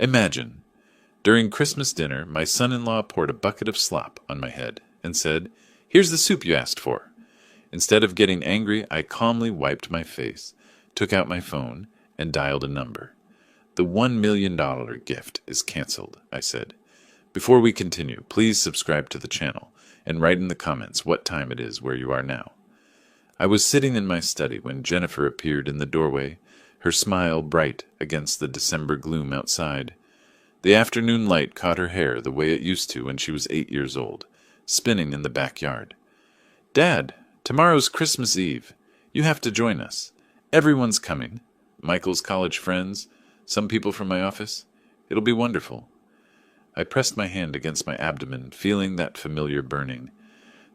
Imagine, during Christmas dinner, my son-in-law poured a bucket of slop on my head and said, "Here's the soup you asked for." Instead of getting angry, I calmly wiped my face, took out my phone, and dialed a number. "The $1 million gift is canceled," I said. "Before we continue, please subscribe to the channel and write in the comments what time it is where you are now." I was sitting in my study when Jennifer appeared in the doorway, her smile bright against the December gloom outside. The afternoon light caught her hair the way it used to when she was 8 years old, spinning in the backyard. "Dad, tomorrow's Christmas Eve. You have to join us. Everyone's coming. Michael's college friends, some people from my office. It'll be wonderful." I pressed my hand against my abdomen, feeling that familiar burning.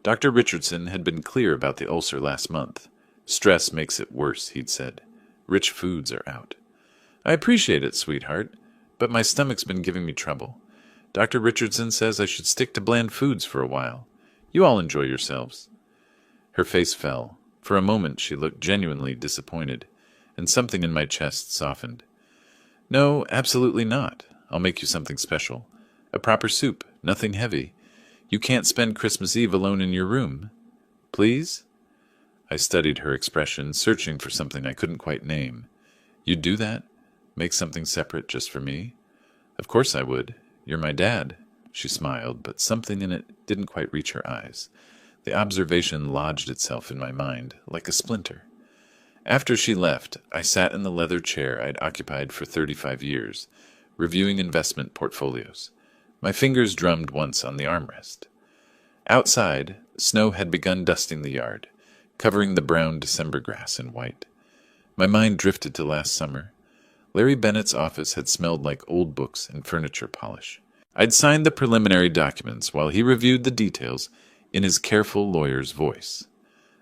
Dr. Richardson had been clear about the ulcer last month. "Stress makes it worse," he'd said. "Rich foods are out." "I appreciate it, sweetheart, but my stomach's been giving me trouble. Dr. Richardson says I should stick to bland foods for a while. You all enjoy yourselves." Her face fell. For a moment she looked genuinely disappointed, and something in my chest softened. "No, absolutely not. I'll make you something special. A proper soup, nothing heavy. You can't spend Christmas Eve alone in your room. Please?" I studied her expression, searching for something I couldn't quite name. "You'd do that? Make something separate just for me?" "Of course I would. You're my dad." She smiled, but something in it didn't quite reach her eyes. The observation lodged itself in my mind, like a splinter. After she left, I sat in the leather chair I'd occupied for 35 years, reviewing investment portfolios. My fingers drummed once on the armrest. Outside, snow had begun dusting the yard, covering the brown December grass in white. My mind drifted to last summer. Larry Bennett's office had smelled like old books and furniture polish. I'd signed the preliminary documents while he reviewed the details in his careful lawyer's voice.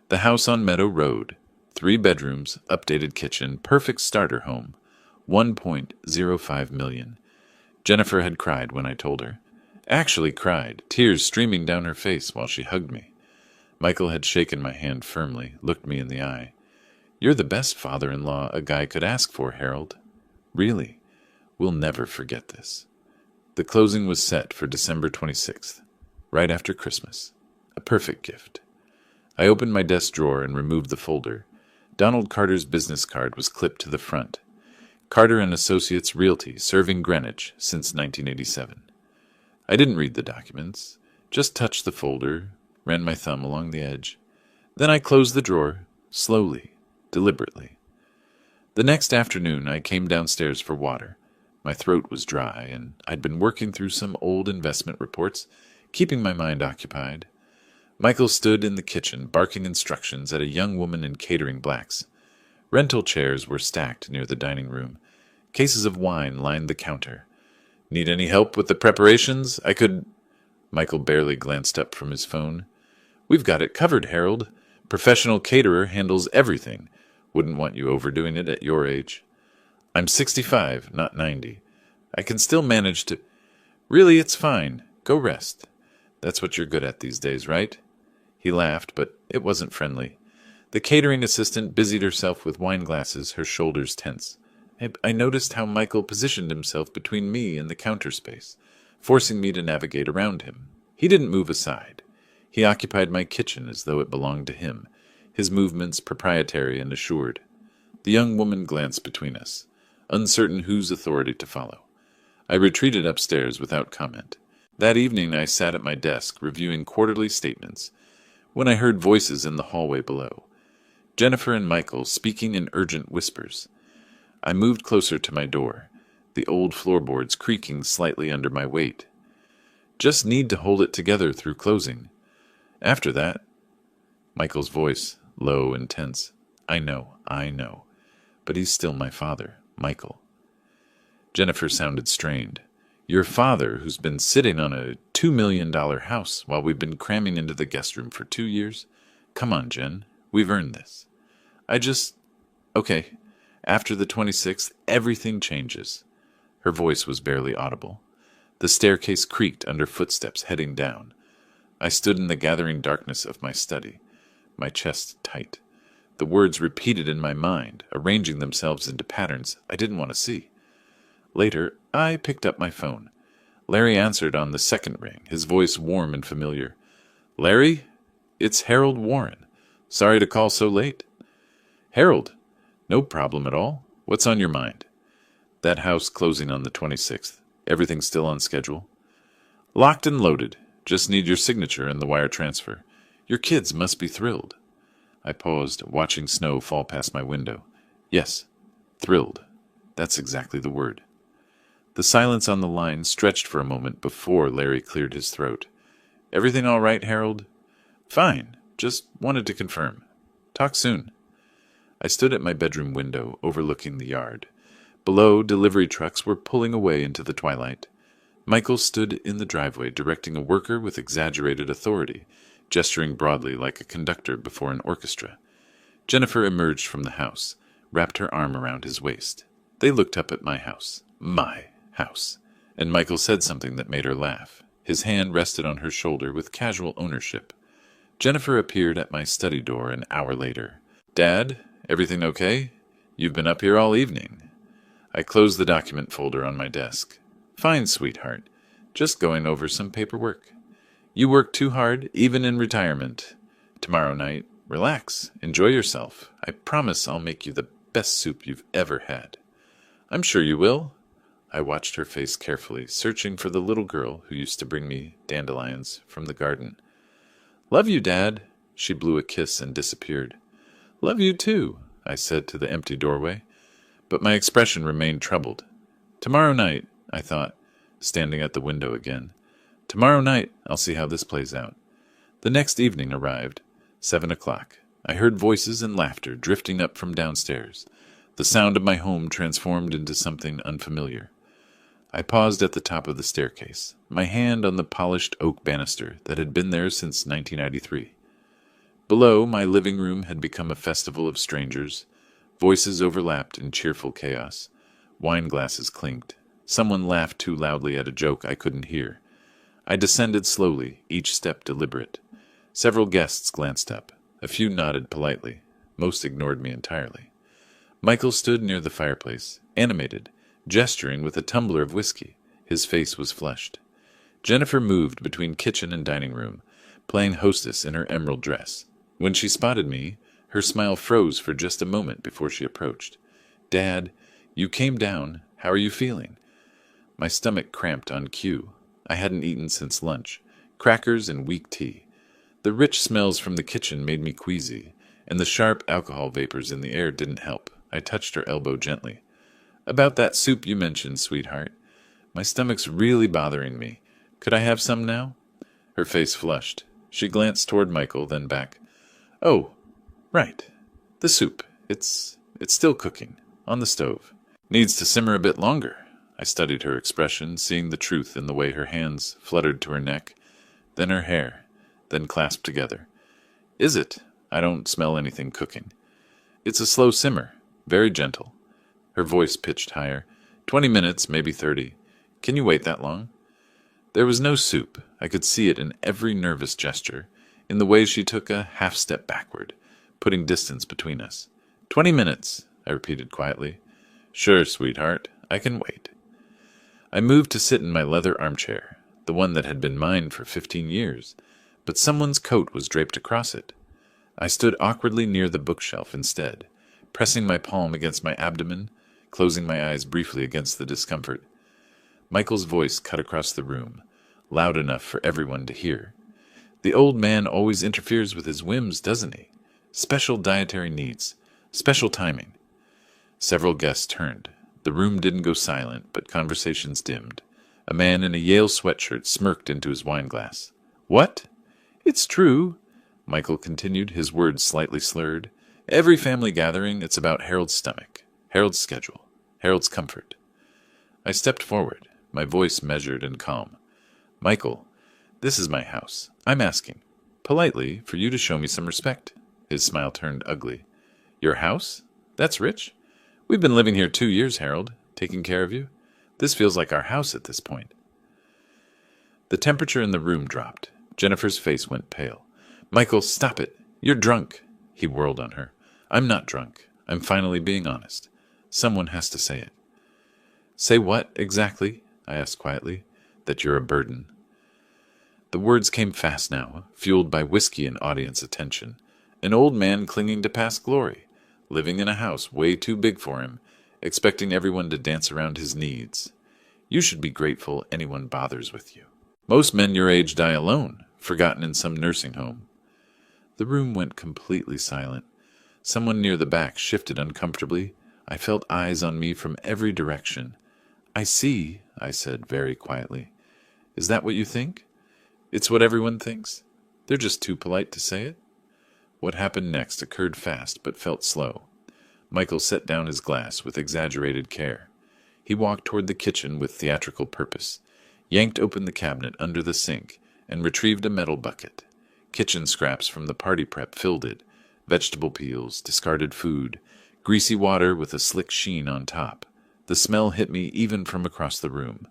The house on Meadow Road, 3 bedrooms, updated kitchen, perfect starter home, $1.05 million. Jennifer had cried when I told her. Actually cried, tears streaming down her face while she hugged me. Michael had shaken my hand firmly, looked me in the eye. "You're the best father-in-law a guy could ask for, Harold. Really. We'll never forget this." The closing was set for December 26th, right after Christmas. A perfect gift. I opened my desk drawer and removed the folder. Donald Carter's business card was clipped to the front. Carter and Associates Realty, serving Greenwich since 1987. I didn't read the documents, just touched the folder, ran my thumb along the edge. Then I closed the drawer, slowly, deliberately. The next afternoon I came downstairs for water. My throat was dry, and I'd been working through some old investment reports, keeping my mind occupied. Michael stood in the kitchen, barking instructions at a young woman in catering blacks. Rental chairs were stacked near the dining room. Cases of wine lined the counter. "Need any help with the preparations? I could—" Michael barely glanced up from his phone. "We've got it covered, Harold. Professional caterer handles everything. Wouldn't want you overdoing it at your age." "I'm 65, not 90. I can still manage to—" "Really, it's fine. Go rest. That's what you're good at these days, right?" He laughed, but it wasn't friendly. The catering assistant busied herself with wine glasses, her shoulders tense. I noticed how Michael positioned himself between me and the counter space, forcing me to navigate around him. He didn't move aside. He occupied my kitchen as though it belonged to him, his movements proprietary and assured. The young woman glanced between us, uncertain whose authority to follow. I retreated upstairs without comment. That evening I sat at my desk reviewing quarterly statements when I heard voices in the hallway below. Jennifer and Michael speaking in urgent whispers. I moved closer to my door, the old floorboards creaking slightly under my weight. "Just need to hold it together through closing. After that—" Michael's voice, low and tense. I know. But he's still my father, Michael." Jennifer sounded strained. "Your father, who's been sitting on a $2 million house while we've been cramming into the guest room for 2 years? Come on, Jen. We've earned this. Okay. After the 26th, everything changes." Her voice was barely audible. The staircase creaked under footsteps heading down. I stood in the gathering darkness of my study, my chest tight. The words repeated in my mind, arranging themselves into patterns I didn't want to see. Later, I picked up my phone. Larry answered on the second ring, his voice warm and familiar. "Larry, it's Harold Warren. Sorry to call so late." "Harold, no problem at all. What's on your mind?" "That house closing on the 26th. Everything still on schedule?" "Locked and loaded. Just need your signature and the wire transfer. Your kids must be thrilled." I paused, watching snow fall past my window. "Yes, thrilled. That's exactly the word." The silence on the line stretched for a moment before Larry cleared his throat. "Everything all right, Harold?" "Fine. Just wanted to confirm. Talk soon." I stood at my bedroom window, overlooking the yard. Below, delivery trucks were pulling away into the twilight. Michael stood in the driveway, directing a worker with exaggerated authority, gesturing broadly like a conductor before an orchestra. Jennifer emerged from the house, wrapped her arm around his waist. They looked up at my house. My house. And Michael said something that made her laugh. His hand rested on her shoulder with casual ownership. Jennifer appeared at my study door an hour later. "Dad, everything okay? You've been up here all evening." I closed the document folder on my desk. "Fine, sweetheart. Just going over some paperwork. You work too hard, even in retirement. Tomorrow night, relax, enjoy yourself. I promise I'll make you the best soup you've ever had." "I'm sure you will." I watched her face carefully, searching for the little girl who used to bring me dandelions from the garden. "Love you, Dad." She blew a kiss and disappeared. "Love you too," I said to the empty doorway, but my expression remained troubled. "Tomorrow night," I thought, standing at the window again. "Tomorrow night I'll see how this plays out." The next evening arrived, 7 o'clock. I heard voices and laughter drifting up from downstairs. The sound of my home transformed into something unfamiliar. I paused at the top of the staircase, my hand on the polished oak banister that had been there since 1993. Below, my living room had become a festival of strangers. Voices overlapped in cheerful chaos. Wine glasses clinked. Someone laughed too loudly at a joke I couldn't hear. I descended slowly, each step deliberate. Several guests glanced up. A few nodded politely. Most ignored me entirely. Michael stood near the fireplace, animated, gesturing with a tumbler of whiskey. His face was flushed. Jennifer moved between kitchen and dining room, playing hostess in her emerald dress. When she spotted me, her smile froze for just a moment before she approached. "Dad, you came down. How are you feeling?" My stomach cramped on cue. I hadn't eaten since lunch. Crackers and weak tea. The rich smells from the kitchen made me queasy, and the sharp alcohol vapors in the air didn't help. I touched her elbow gently. "About that soup you mentioned, sweetheart. My stomach's really bothering me. Could I have some now?" Her face flushed. She glanced toward Michael, then back. "Oh, right. The soup. It's still cooking. On the stove. Needs to simmer a bit longer." I studied her expression, seeing the truth in the way her hands fluttered to her neck, then her hair, then clasped together. "Is it? I don't smell anything cooking." "It's a slow simmer. Very gentle." Her voice pitched higher. 20 minutes, maybe 30. Can you wait that long?" There was no soup. I could see it in every nervous gesture, in the way she took a half-step backward, putting distance between us. 20 minutes, I repeated quietly. "Sure, sweetheart. I can wait." I moved to sit in my leather armchair, the one that had been mine for 15 years, but someone's coat was draped across it. I stood awkwardly near the bookshelf instead, pressing my palm against my abdomen, closing my eyes briefly against the discomfort. Michael's voice cut across the room, loud enough for everyone to hear. "The old man always interferes with his whims, doesn't he? Special dietary needs, special timing." Several guests turned. The room didn't go silent, but conversations dimmed. A man in a Yale sweatshirt smirked into his wineglass. "What?" "It's true," Michael continued, his words slightly slurred. "Every family gathering, it's about Harold's stomach, Harold's schedule, Harold's comfort." I stepped forward, my voice measured and calm. "Michael, this is my house. I'm asking, politely, for you to show me some respect." His smile turned ugly. "Your house? That's rich. We've been living here 2 years, Harold, taking care of you. This feels like our house at this point." The temperature in the room dropped. Jennifer's face went pale. "Michael, stop it. You're drunk." He whirled on her. "I'm not drunk. I'm finally being honest. Someone has to say it." Say what, exactly? I asked quietly. That you're a burden. The words came fast now, fueled by whiskey and audience attention. An old man clinging to past glory, living in a house way too big for him, expecting everyone to dance around his needs. You should be grateful anyone bothers with you. Most men your age die alone, forgotten in some nursing home. The room went completely silent. Someone near the back shifted uncomfortably. I felt eyes on me from every direction. I see, I said very quietly. Is that what you think? It's what everyone thinks. They're just too polite to say it. What happened next occurred fast but felt slow. Michael set down his glass with exaggerated care. He walked toward the kitchen with theatrical purpose, yanked open the cabinet under the sink, and retrieved a metal bucket. Kitchen scraps from the party prep filled it, vegetable peels, discarded food, greasy water with a slick sheen on top. The smell hit me even from across the room.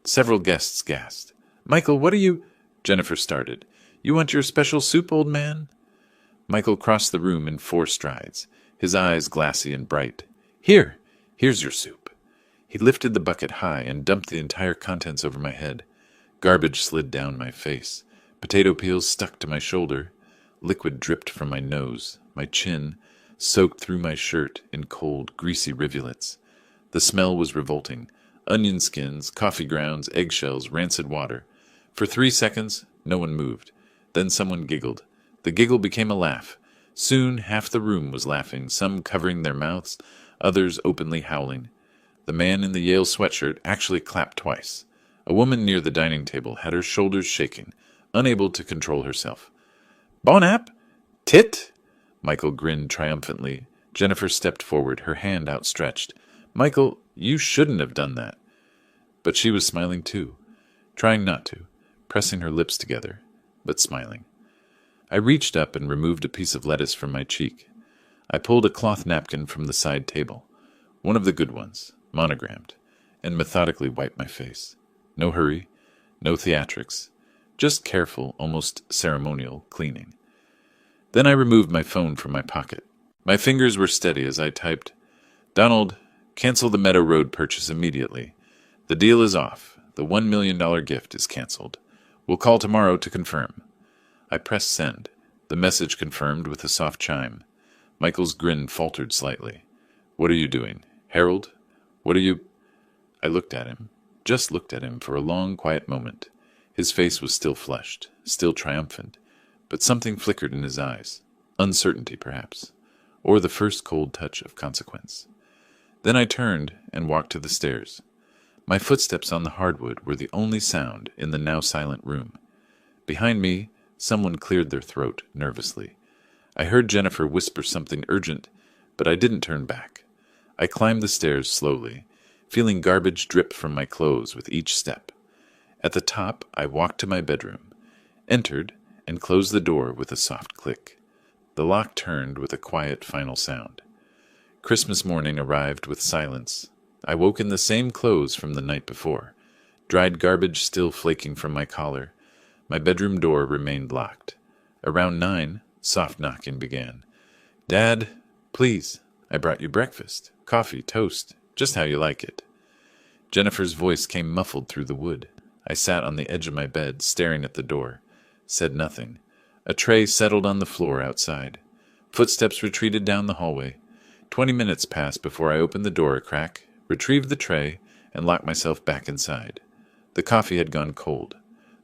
Several guests gasped. "Michael, what are you—" Jennifer started. "You want your special soup, old man?" Michael crossed the room in 4 strides, his eyes glassy and bright. Here's your soup." He lifted the bucket high and dumped the entire contents over my head. Garbage slid down my face. Potato peels stuck to my shoulder. Liquid dripped from my nose, my chin, soaked through my shirt in cold, greasy rivulets. The smell was revolting. Onion skins, coffee grounds, eggshells, rancid water. For 3 seconds, no one moved. Then someone giggled. The giggle became a laugh. Soon half the room was laughing, some covering their mouths, others openly howling. The man in the Yale sweatshirt actually clapped twice. A woman near the dining table had her shoulders shaking, unable to control herself. "Bon app? Tit?" Michael grinned triumphantly. Jennifer stepped forward, her hand outstretched. "Michael, you shouldn't have done that." But she was smiling too, trying not to, pressing her lips together, but smiling. I reached up and removed a piece of lettuce from my cheek. I pulled a cloth napkin from the side table, one of the good ones, monogrammed, and methodically wiped my face. No hurry, no theatrics, just careful, almost ceremonial cleaning. Then I removed my phone from my pocket. My fingers were steady as I typed, "Donald, cancel the Meadow Road purchase immediately. The deal is off. The $1 million gift is canceled. We'll call tomorrow to confirm." I pressed send. The message confirmed with a soft chime. Michael's grin faltered slightly. "What are you doing? Harold? What are you—" I looked at him, just looked at him for a long, quiet moment. His face was still flushed, still triumphant, but something flickered in his eyes. Uncertainty, perhaps, or the first cold touch of consequence. Then I turned and walked to the stairs. My footsteps on the hardwood were the only sound in the now silent room. Behind me, someone cleared their throat nervously. I heard Jennifer whisper something urgent, but I didn't turn back. I climbed the stairs slowly, feeling garbage drip from my clothes with each step. At the top, I walked to my bedroom, entered, and closed the door with a soft click. The lock turned with a quiet final sound. Christmas morning arrived with silence. I woke in the same clothes from the night before, dried garbage still flaking from my collar. My bedroom door remained locked. Around 9, soft knocking began. "Dad, please, I brought you breakfast. Coffee, toast, just how you like it." Jennifer's voice came muffled through the wood. I sat on the edge of my bed, staring at the door. Said nothing. A tray settled on the floor outside. Footsteps retreated down the hallway. 20 minutes passed before I opened the door a crack, retrieved the tray, and locked myself back inside. The coffee had gone cold.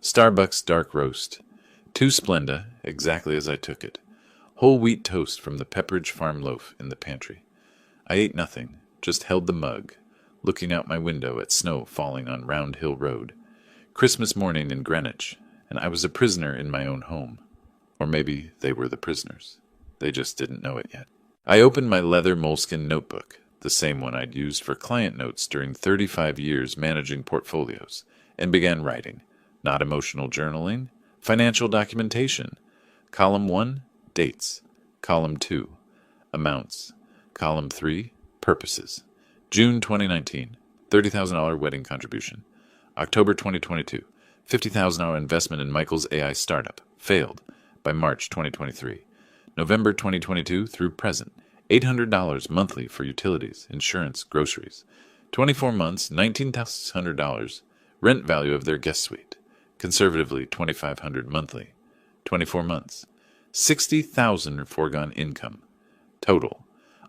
Starbucks dark roast. 2 Splenda, exactly as I took it. Whole wheat toast from the Pepperidge Farm loaf in the pantry. I ate nothing, just held the mug, looking out my window at snow falling on Round Hill Road. Christmas morning in Greenwich, and I was a prisoner in my own home. Or maybe they were the prisoners. They just didn't know it yet. I opened my leather moleskin notebook, the same one I'd used for client notes during 35 years managing portfolios, and began writing. Not emotional journaling, financial documentation. Column 1, dates. Column 2, amounts. Column 3, purposes. June 2019, $30,000 wedding contribution. October 2022, $50,000 investment in Michael's AI startup, failed, by March 2023. November 2022 through present, $800 monthly for utilities, insurance, groceries. 24 months, $1,900. Rent value of their guest suite. Conservatively, $2,500 monthly. 24 months. 60,000 foregone income. Total,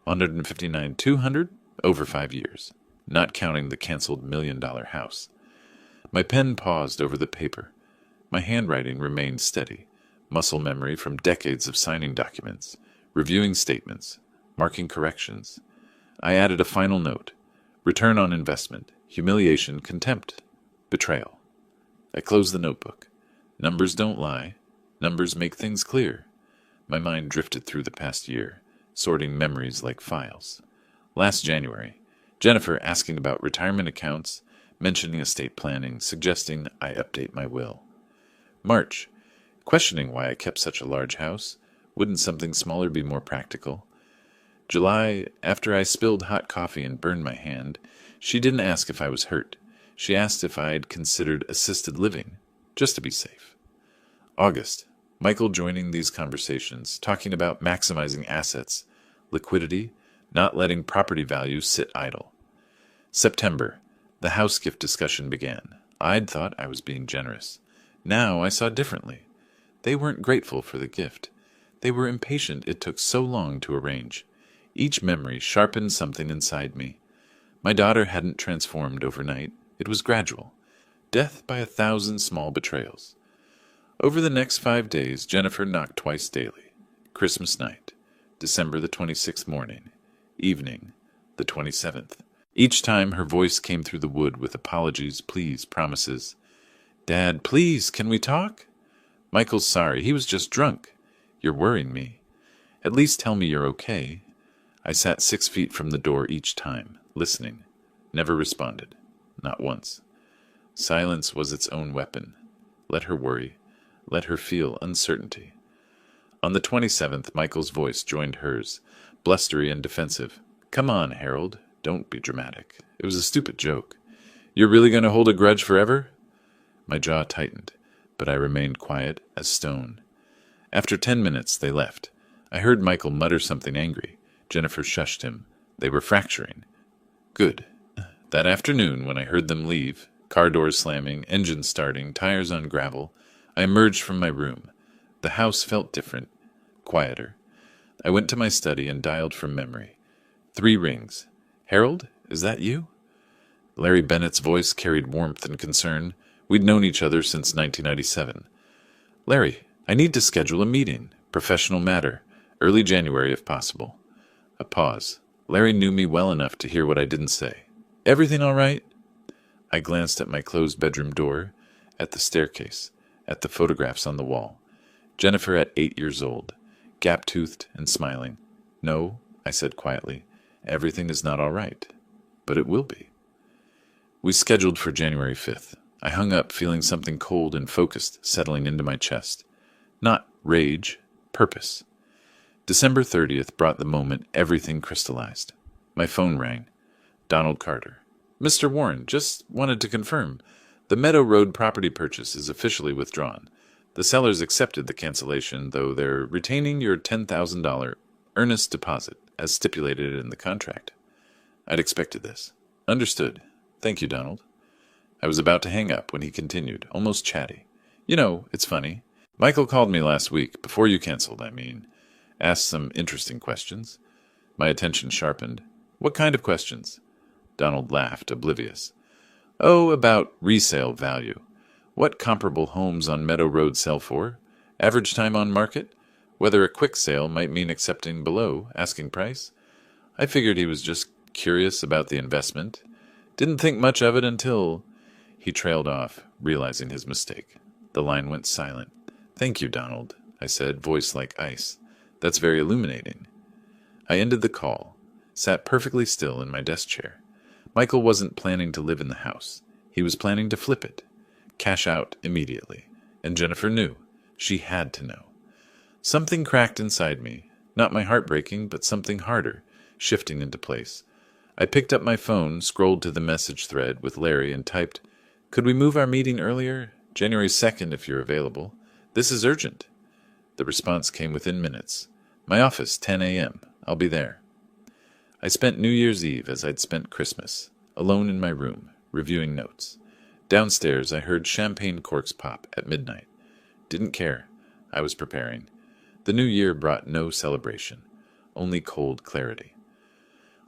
$159,200 over 5 years, not counting the canceled $1,000,000 house. My pen paused over the paper. My handwriting remained steady, muscle memory from decades of signing documents, reviewing statements, marking corrections. I added a final note: return on investment, humiliation, contempt, betrayal. I closed the notebook. Numbers don't lie. Numbers make things clear. My mind drifted through the past year, sorting memories like files. Last January, Jennifer asking about retirement accounts, mentioning estate planning, suggesting I update my will. March, questioning why I kept such a large house. Wouldn't something smaller be more practical? July, after I spilled hot coffee and burned my hand, she didn't ask if I was hurt. She asked if I had considered assisted living, just to be safe. August, Michael joining these conversations, talking about maximizing assets, liquidity, not letting property values sit idle. September, the house gift discussion began. I'd thought I was being generous. Now I saw differently. They weren't grateful for the gift. They were impatient it took so long to arrange. Each memory sharpened something inside me. My daughter hadn't transformed overnight. It was gradual. Death by 1,000 small betrayals. Over the next 5 days, Jennifer knocked twice daily. Christmas night, December the 26th morning, evening, the 27th. Each time her voice came through the wood with apologies, pleas, promises. Dad, please, can we talk? Michael's sorry. He was just drunk. You're worrying me. At least tell me you're okay. I sat 6 feet from the door each time, listening. Never responded. Not once. Silence was its own weapon. Let her worry. Let her feel uncertainty. On the 27th, Michael's voice joined hers, blustery and defensive. Come on, Harold. Don't be dramatic. It was a stupid joke. You're really going to hold a grudge forever? My jaw tightened, but I remained quiet as stone. After 10 minutes, they left. I heard Michael mutter something angry. Jennifer shushed him. They were fracturing. Good. That afternoon, when I heard them leave, car doors slamming, engines starting, tires on gravel, I emerged from my room. The house felt different, quieter. I went to my study and dialed from memory. 3 rings. Harold, is that you? Larry Bennett's voice carried warmth and concern. We'd known each other since 1997. Larry, I need to schedule a meeting. Professional matter. Early January, if possible. A pause. Larry knew me well enough to hear what I didn't say. Everything all right? I glanced at my closed bedroom door, at the staircase, at the photographs on the wall. Jennifer at 8 years old, gap-toothed and smiling. No, I said quietly, everything is not all right, but it will be. We scheduled for January 5th. I hung up feeling something cold and focused settling into my chest. Not rage, purpose. December 30th brought the moment everything crystallized. My phone rang. Donald Carter. Mr. Warren, just wanted to confirm. The Meadow Road property purchase is officially withdrawn. The sellers accepted the cancellation, though they're retaining your $10,000 earnest deposit, as stipulated in the contract. I'd expected this. Understood. Thank you, Donald. I was about to hang up when he continued, almost chatty. You know, it's funny. Michael called me last week, before you canceled, I mean. Asked some interesting questions. My attention sharpened. What kind of questions? Donald laughed, oblivious. Oh, about resale value. What comparable homes on Meadow Road sell for? Average time on market? Whether a quick sale might mean accepting below asking price? I figured he was just curious about the investment. Didn't think much of it until... He trailed off, realizing his mistake. The line went silent. Thank you, Donald, I said, voice like ice. That's very illuminating. I ended the call, sat perfectly still in my desk chair. Michael wasn't planning to live in the house. He was planning to flip it, cash out immediately. And Jennifer knew. She had to know. Something cracked inside me, not my heart breaking, but something harder, shifting into place. I picked up my phone, scrolled to the message thread with Larry, and typed, Could we move our meeting earlier? January 2nd, if you're available. This is urgent. The response came within minutes. My office, 10 a.m. I'll be there. I spent New Year's Eve as I'd spent Christmas, alone in my room, reviewing notes. Downstairs, I heard champagne corks pop at midnight. Didn't care. I was preparing. The new year brought no celebration, only cold clarity.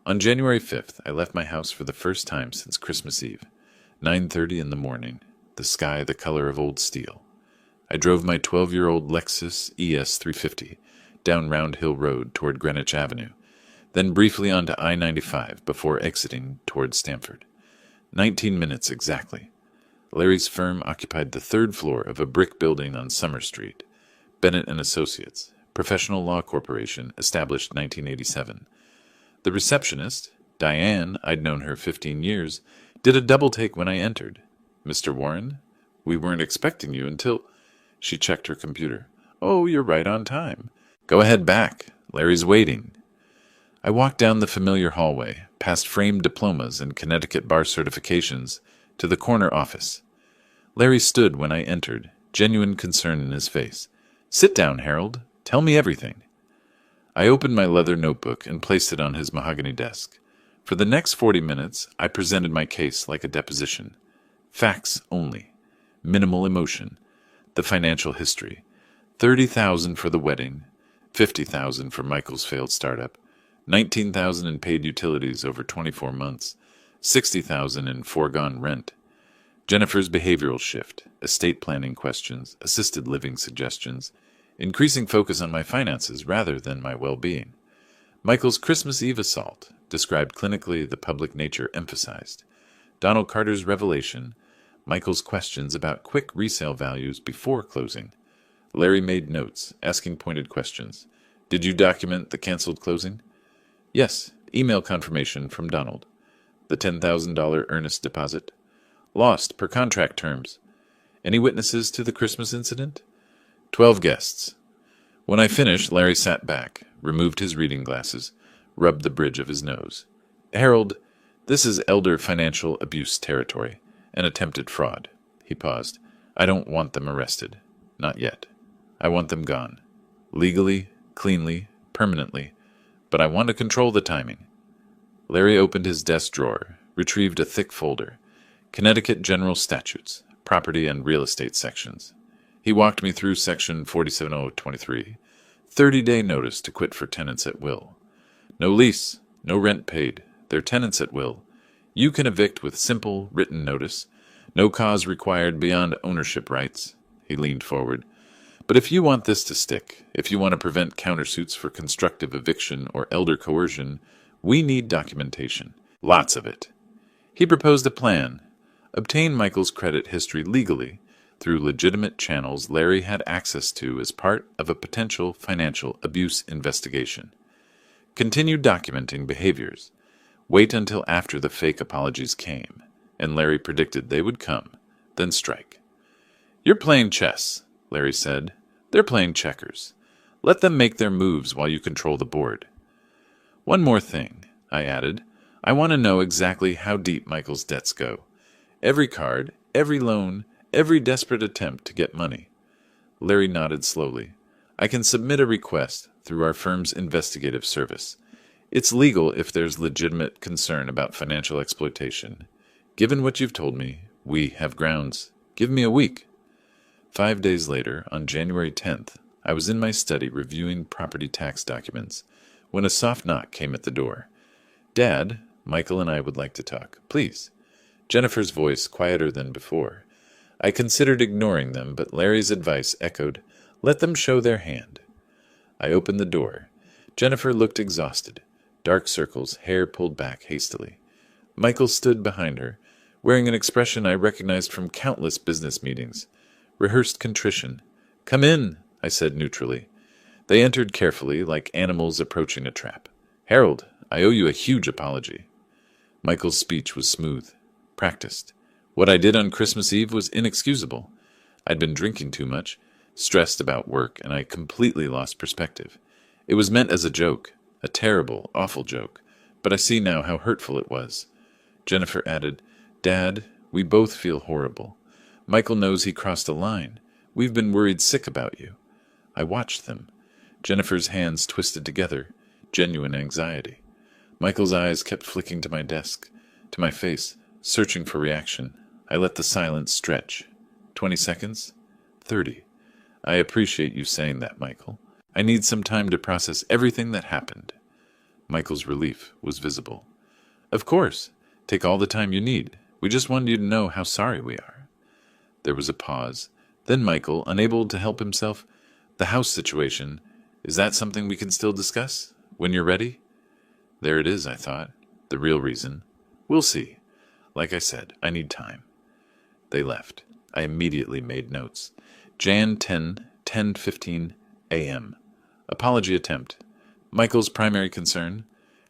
On January 5th, I left my house for the first time since Christmas Eve. 9:30 in the morning, the sky the color of old steel. I drove my 12-year-old Lexus ES 350 down Round Hill Road toward Greenwich Avenue, then briefly onto I-95 before exiting toward Stamford. 19 minutes exactly. Larry's firm occupied the third floor of a brick building on Summer Street. Bennett and Associates, professional law corporation, established 1987. The receptionist, Diane, I'd known her 15 years, did a double take when I entered. "Mr. Warren, we weren't expecting you until—" She checked her computer. "Oh, you're right on time. Go ahead back. Larry's waiting." I walked down the familiar hallway, past framed diplomas and Connecticut bar certifications, to the corner office. Larry stood when I entered, genuine concern in his face. "Sit down, Harold. Tell me everything." I opened my leather notebook and placed it on his mahogany desk. For the next 40 minutes, I presented my case like a deposition. Facts only. Minimal emotion. The financial history. $30,000 for the wedding. $50,000 for Michael's failed startup. $19,000 in paid utilities over 24 months. $60,000 in foregone rent. Jennifer's behavioral shift. Estate planning questions. Assisted living suggestions. Increasing focus on my finances rather than my well-being. Michael's Christmas Eve assault, described clinically, the public nature emphasized. Donald Carter's revelation, Michael's questions about quick resale values before closing. Larry made notes, asking pointed questions. "Did you document the canceled closing?" "Yes, email confirmation from Donald." "The $10,000 earnest deposit?" "Lost per contract terms." "Any witnesses to the Christmas incident?" 12 guests. When I finished, Larry sat back, removed his reading glasses, rubbed the bridge of his nose. "Harold, this is elder financial abuse territory, an attempted fraud." He paused. "I don't want them arrested. Not yet. I want them gone. Legally, cleanly, permanently. But I want to control the timing." Larry opened his desk drawer, retrieved a thick folder. Connecticut General Statutes, Property and Real Estate sections. He walked me through Section 47023, 30-day notice to quit for tenants at will. No lease, no rent paid. They're tenants at will. You can evict with simple, written notice. No cause required beyond ownership rights. He leaned forward. But if you want this to stick, if you want to prevent countersuits for constructive eviction or elder coercion, we need documentation. Lots of it. He proposed a plan. Obtain Michael's credit history legally, through legitimate channels Larry had access to as part of a potential financial abuse investigation. Continue documenting behaviors. Wait until after the fake apologies came, and Larry predicted they would come, then strike. "You're playing chess," Larry said. "They're playing checkers. Let them make their moves while you control the board." "One more thing," I added. "I want to know exactly how deep Michael's debts go. Every card, every loan, every desperate attempt to get money." Larry nodded slowly. "I can submit a request through our firm's investigative service. It's legal if there's legitimate concern about financial exploitation. Given what you've told me, we have grounds. Give me a week." 5 days later, on January 10th, I was in my study reviewing property tax documents when a soft knock came at the door. "Dad, Michael and I would like to talk. Please." Jennifer's voice quieter than before. I considered ignoring them, but Larry's advice echoed, "Let them show their hand." I opened the door. Jennifer looked exhausted. Dark circles, hair pulled back hastily. Michael stood behind her, wearing an expression I recognized from countless business meetings. Rehearsed contrition. "Come in," I said neutrally. They entered carefully, like animals approaching a trap. "Harold, I owe you a huge apology." Michael's speech was smooth, practiced. What I did on Christmas Eve was inexcusable. I'd been drinking too much, stressed about work, and I completely lost perspective. It was meant as a joke, a terrible, awful joke, but I see now how hurtful it was. Jennifer added, "Dad, we both feel horrible. Michael knows he crossed a line. We've been worried sick about you." I watched them. Jennifer's hands twisted together, genuine anxiety. Michael's eyes kept flicking to my desk. to my face, searching for reaction. I let the silence stretch. 20 seconds? 30. I appreciate you saying that, Michael. I need some time to process everything that happened. Michael's relief was visible. Of course. Take all the time you need. We just wanted you to know how sorry we are. There was a pause. Then Michael, unable to help himself, the house situation, is that something we can still discuss? When you're ready? There it is, I thought. The real reason. We'll see. Like I said, I need time. They left. I immediately made notes. Jan 10, 10:15 a.m. Apology attempt. Michael's primary concern,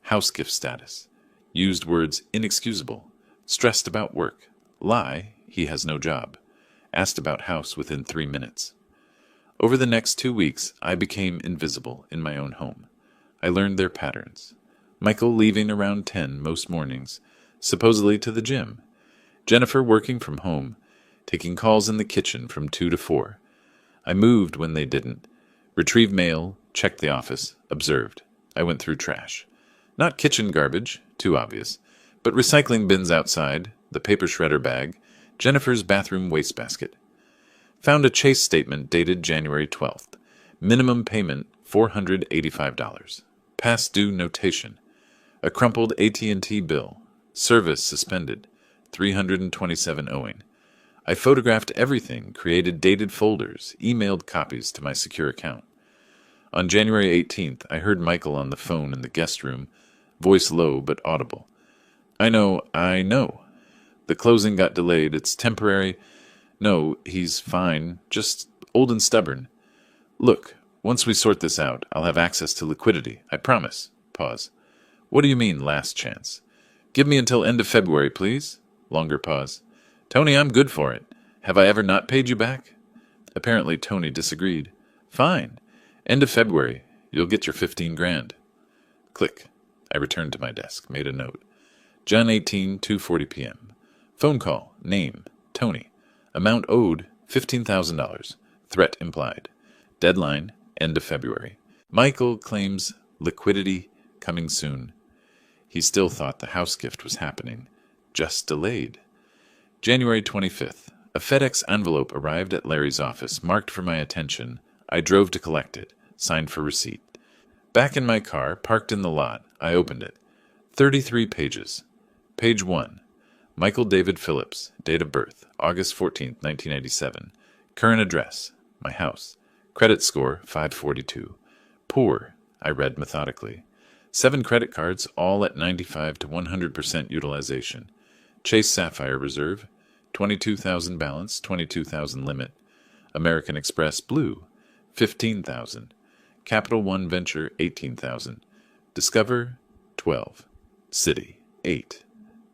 house gift status. Used words inexcusable. Stressed about work. Lie, he has no job. Asked about house within 3 minutes. Over the next 2 weeks, I became invisible in my own home. I learned their patterns. Michael leaving around 10 most mornings, supposedly to the gym. Jennifer working from home, taking calls in the kitchen from 2 to 4. I moved when they didn't. Retrieved mail, checked the office, observed. I went through trash. Not kitchen garbage, too obvious, but recycling bins outside, the paper shredder bag, Jennifer's bathroom wastebasket. Found a Chase statement dated January 12th. Minimum payment $485. Past due notation. A crumpled AT&T bill. Service suspended. $327 owing. I photographed everything, created dated folders, emailed copies to my secure account. On January 18th, I heard Michael on the phone in the guest room, voice low but audible. I know. The closing got delayed. It's temporary. No, he's fine. Just old and stubborn. Look, once we sort this out, I'll have access to liquidity. I promise. Pause. What do you mean, last chance? Give me until end of February, please. Longer pause. Tony, I'm good for it. Have I ever not paid you back? Apparently Tony disagreed. Fine. End of February. You'll get your 15 grand. Click. I returned to my desk, made a note. John 18, 2:40 p.m. Phone call. Name. Tony. Amount owed, $15,000. Threat implied. Deadline, end of February. Michael claims liquidity coming soon. He still thought the house gift was happening. Just delayed. January 25th. A FedEx envelope arrived at Larry's office, marked for my attention. I drove to collect it, signed for receipt. Back in my car, parked in the lot, I opened it. 33 pages. Page 1. Michael David Phillips, date of birth, August 14th, 1987. Current address, my house. Credit score, 542. Poor, I read methodically. 7 credit cards, all at 95 to 100% utilization. Chase Sapphire Reserve, 22,000 balance, 22,000 limit. American Express Blue, 15,000. Capital One Venture, 18,000. Discover, 12. Citi, 8.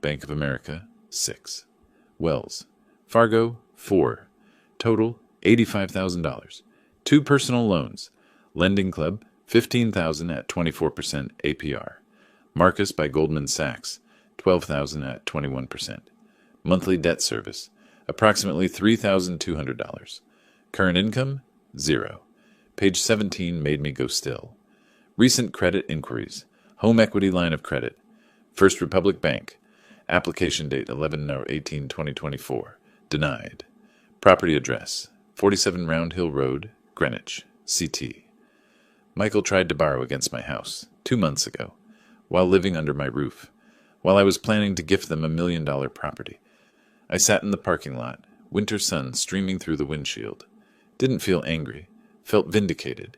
Bank of America, 6. Wells Fargo, 4. Total, $85,000. 2 personal loans. Lending Club, $15,000 at 24% APR. Marcus by Goldman Sachs, $12,000 at 21%. Monthly debt service, approximately $3,200. Current income, 0. Page 17 made me go still. Recent credit inquiries. Home equity line of credit. First Republic Bank. Application date 11/18/2024. Denied. Property address 47 Round Hill Road, Greenwich, CT. Michael tried to borrow against my house 2 months ago, while living under my roof, while I was planning to gift them $1 million property. I sat in the parking lot, winter sun streaming through the windshield. Didn't feel angry, felt vindicated.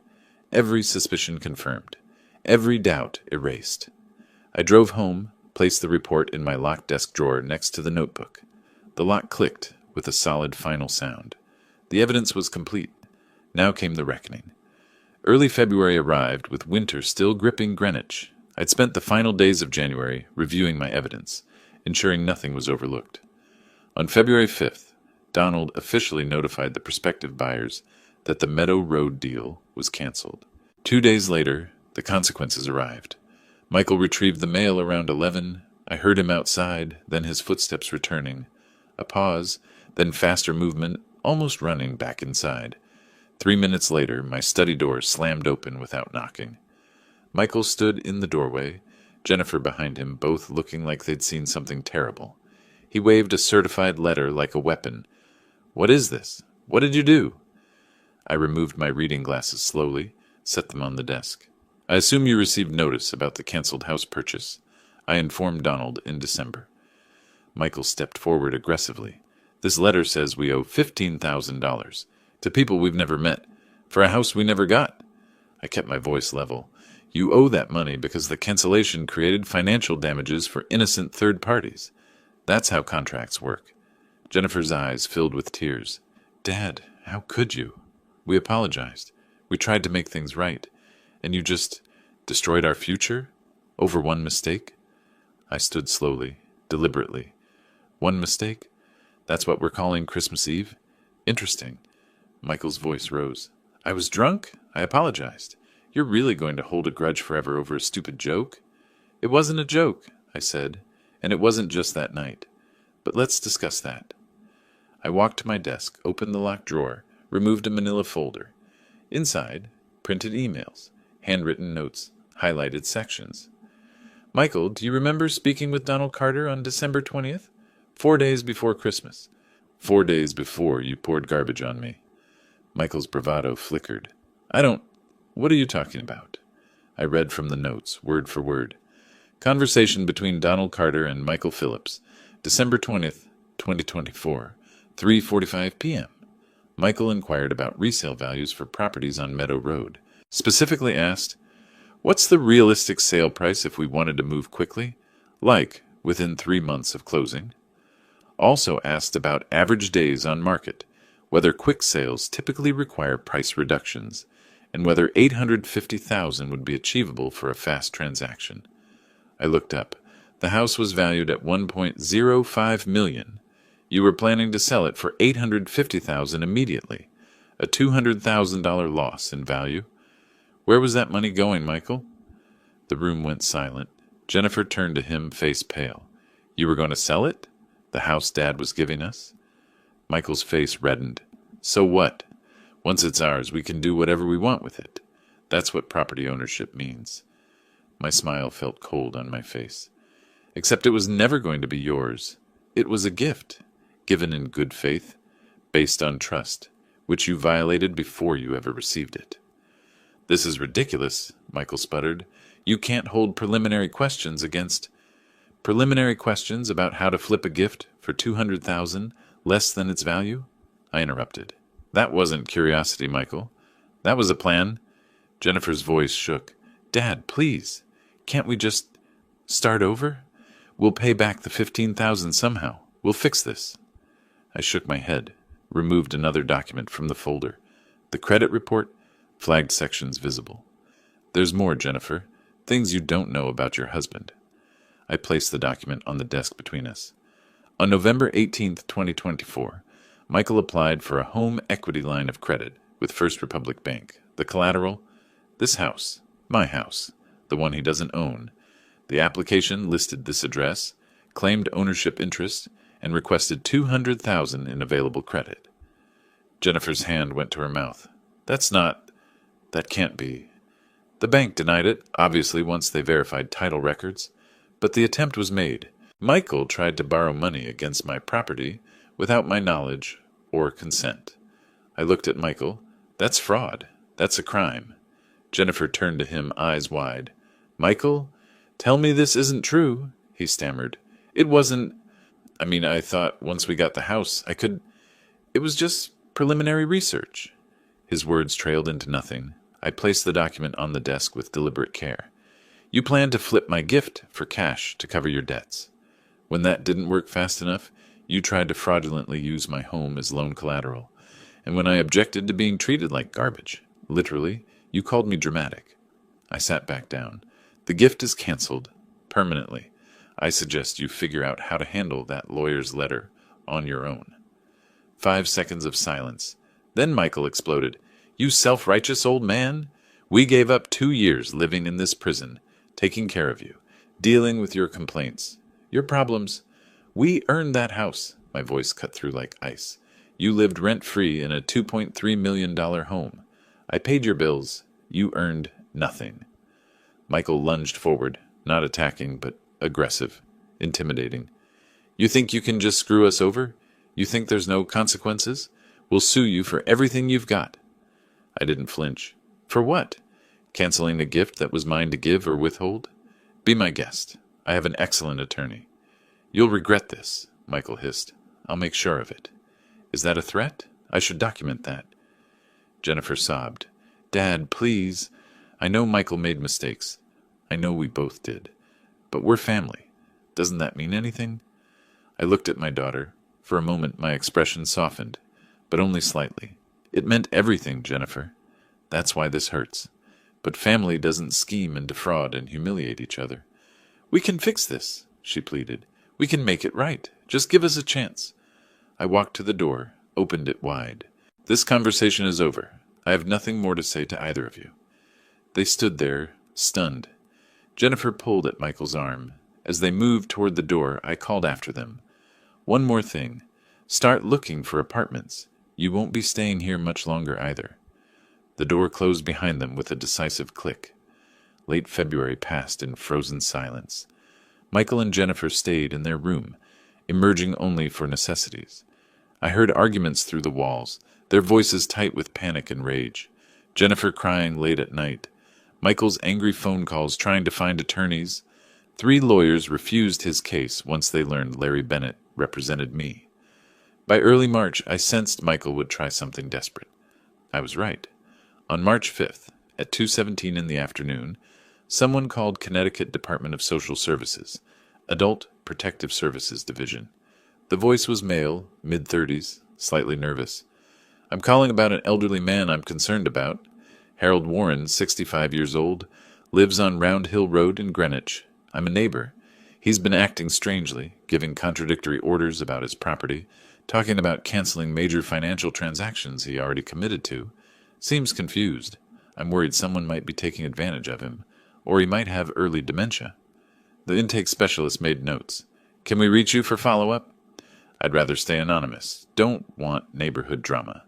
Every suspicion confirmed, every doubt erased. I drove home, placed the report in my locked desk drawer next to the notebook. The lock clicked with a solid final sound. The evidence was complete. Now came the reckoning. Early February arrived with winter still gripping Greenwich. I'd spent the final days of January reviewing my evidence, ensuring nothing was overlooked. On February 5th, Donald officially notified the prospective buyers that the Meadow Road deal was canceled. 2 days later, the consequences arrived. Michael retrieved the mail around 11. I heard him outside, then his footsteps returning. A pause, then faster movement, almost running back inside. 3 minutes later, my study door slammed open without knocking. Michael stood in the doorway, Jennifer behind him, both looking like they'd seen something terrible. He waved a certified letter like a weapon. "What is this? What did you do?" I removed my reading glasses slowly, set them on the desk. "I assume you received notice about the canceled house purchase. I informed Donald in December." Michael stepped forward aggressively. "This letter says we owe $15,000 to people we've never met for a house we never got." I kept my voice level. "You owe that money because the cancellation created financial damages for innocent third parties. That's how contracts work." Jennifer's eyes filled with tears. "Dad, how could you? We apologized. We tried to make things right. And you just destroyed our future? Over one mistake?" I stood slowly, deliberately. "One mistake? That's what we're calling Christmas Eve? Interesting." Michael's voice rose. "I was drunk. I apologized. You're really going to hold a grudge forever over a stupid joke?" "It wasn't a joke," I said, "and it wasn't just that night. But let's discuss that." I walked to my desk, opened the locked drawer, removed a manila folder. Inside, printed emails, handwritten notes, highlighted sections. "Michael, do you remember speaking with Donald Carter on December 20th? 4 days before Christmas. 4 days before you poured garbage on me." Michael's bravado flickered. What are you talking about?" I read from the notes, word for word. "Conversation between Donald Carter and Michael Phillips, December 20th, 2024, 3:45 p.m. Michael inquired about resale values for properties on Meadow Road. Specifically asked, what's the realistic sale price if we wanted to move quickly? Like, within 3 months of closing. Also asked about average days on market, whether quick sales typically require price reductions, and whether $850,000 would be achievable for a fast transaction. I looked up. The house was valued at $1.05 million. You were planning to sell it for $850,000 immediately, a $200,000 loss in value. Where was that money going, Michael? The room went silent. Jennifer turned to him, face pale. You were going to sell it? The house Dad was giving us? Michael's face reddened. So what? Once it's ours, we can do whatever we want with it. That's what property ownership means. My smile felt cold on my face. Except it was never going to be yours. It was a gift, given in good faith, based on trust, which you violated before you ever received it. This is ridiculous, Michael sputtered. You can't hold preliminary questions about how to flip a gift for $200,000 less than its value? I interrupted. That wasn't curiosity, Michael. That was a plan. Jennifer's voice shook. Dad, please. Can't we just start over? We'll pay back the $15,000 somehow. We'll fix this. I shook my head, removed another document from the folder. The credit report, flagged sections visible. There's more, Jennifer. Things you don't know about your husband. I placed the document on the desk between us. On November 18th, 2024, Michael applied for a home equity line of credit with First Republic Bank. The collateral? This house. My house. The one he doesn't own. The application listed this address, claimed ownership interest, and requested $200,000 in available credit. Jennifer's hand went to her mouth. That can't be. The bank denied it, obviously once they verified title records, but the attempt was made. Michael tried to borrow money against my property without my knowledge or consent. I looked at Michael. That's fraud. That's a crime. Jennifer turned to him, eyes wide. Michael, tell me this isn't true, he stammered. It wasn't. I thought once we got the house, It was just preliminary research. His words trailed into nothing. I placed the document on the desk with deliberate care. You planned to flip my gift for cash to cover your debts. When that didn't work fast enough, you tried to fraudulently use my home as loan collateral. And when I objected to being treated like garbage, literally, you called me dramatic. I sat back down. The gift is canceled, permanently. I suggest you figure out how to handle that lawyer's letter on your own. 5 seconds of silence. Then Michael exploded. You self-righteous old man! We gave up 2 years living in this prison, taking care of you, dealing with your complaints, your problems. We earned that house. My voice cut through like ice. You lived rent-free in a $2.3 million home. I paid your bills. You earned nothing. Michael lunged forward. not attacking, but aggressive, intimidating. You think you can just screw us over? You think there's no consequences? We'll sue you for everything you've got. I didn't flinch. For what? Canceling a gift that was mine to give or withhold? Be my guest. I have an excellent attorney. You'll regret this, Michael hissed. I'll make sure of it. Is that a threat? I should document that. Jennifer sobbed. Dad, please. I know Michael made mistakes. I know we both did. But we're family. Doesn't that mean anything? I looked at my daughter. For a moment my expression softened, but only slightly. It meant everything, Jennifer. That's why this hurts. But family doesn't scheme and defraud and humiliate each other. We can fix this, she pleaded. We can make it right. Just give us a chance. I walked to the door, opened it wide. This conversation is over. I have nothing more to say to either of you. They stood there, stunned. Jennifer pulled at Michael's arm. As they moved toward the door, I called after them. One more thing. Start looking for apartments. You won't be staying here much longer either. The door closed behind them with a decisive click. Late February passed in frozen silence. Michael and Jennifer stayed in their room, emerging only for necessities. I heard arguments through the walls, their voices tight with panic and rage. Jennifer crying late at night. Michael's angry phone calls trying to find attorneys. 3 lawyers refused his case once they learned Larry Bennett represented me. By early March, I sensed Michael would try something desperate. I was right. On March 5th, at 2:17 in the afternoon, someone called Connecticut Department of Social Services, Adult Protective Services Division. The voice was male, mid-30s, slightly nervous. I'm calling about an elderly man I'm concerned about. Harold Warren, 65 years old, lives on Round Hill Road in Greenwich. I'm a neighbor. He's been acting strangely, giving contradictory orders about his property, talking about canceling major financial transactions he already committed to. Seems confused. I'm worried someone might be taking advantage of him, or he might have early dementia. The intake specialist made notes. Can we reach you for follow-up? I'd rather stay anonymous. Don't want neighborhood drama.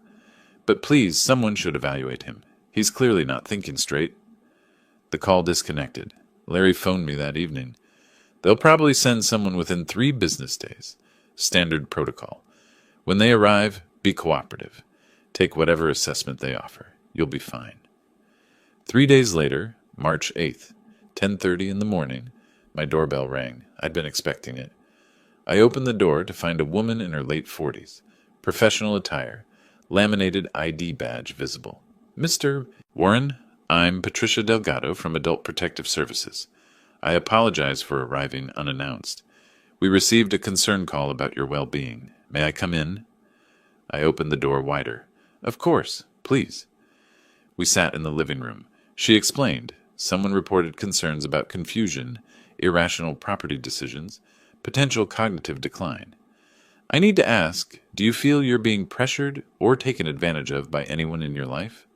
But please, someone should evaluate him. He's clearly not thinking straight. The call disconnected. Larry phoned me that evening. They'll probably send someone within 3 business days. Standard protocol. When they arrive, be cooperative. Take whatever assessment they offer. You'll be fine. 3 days later, March 8th, 10:30 in the morning, my doorbell rang. I'd been expecting it. I opened the door to find a woman in her late 40s, professional attire, laminated ID badge visible. Mr. Warren, I'm Patricia Delgado from Adult Protective Services. I apologize for arriving unannounced. We received a concern call about your well-being. May I come in? I opened the door wider. Of course, please. We sat in the living room. She explained. Someone reported concerns about confusion, irrational property decisions, potential cognitive decline. I need to ask, do you feel you're being pressured or taken advantage of by anyone in your life?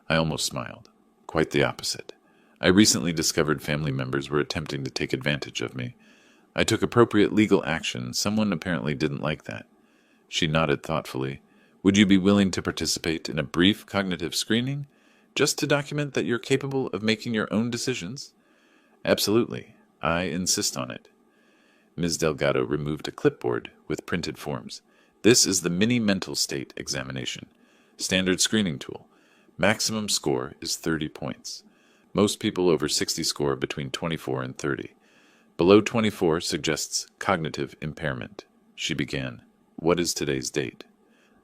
I almost smiled. Quite the opposite. I recently discovered family members were attempting to take advantage of me. I took appropriate legal action. Someone apparently didn't like that. She nodded thoughtfully. Would you be willing to participate in a brief cognitive screening, just to document that you're capable of making your own decisions? Absolutely. I insist on it. Ms. Delgado removed a clipboard with printed forms. This is the mini mental state examination. Standard screening tool. Maximum score is 30 points. Most people over 60 score between 24 and 30. Below 24 suggests cognitive impairment. She began. What is today's date?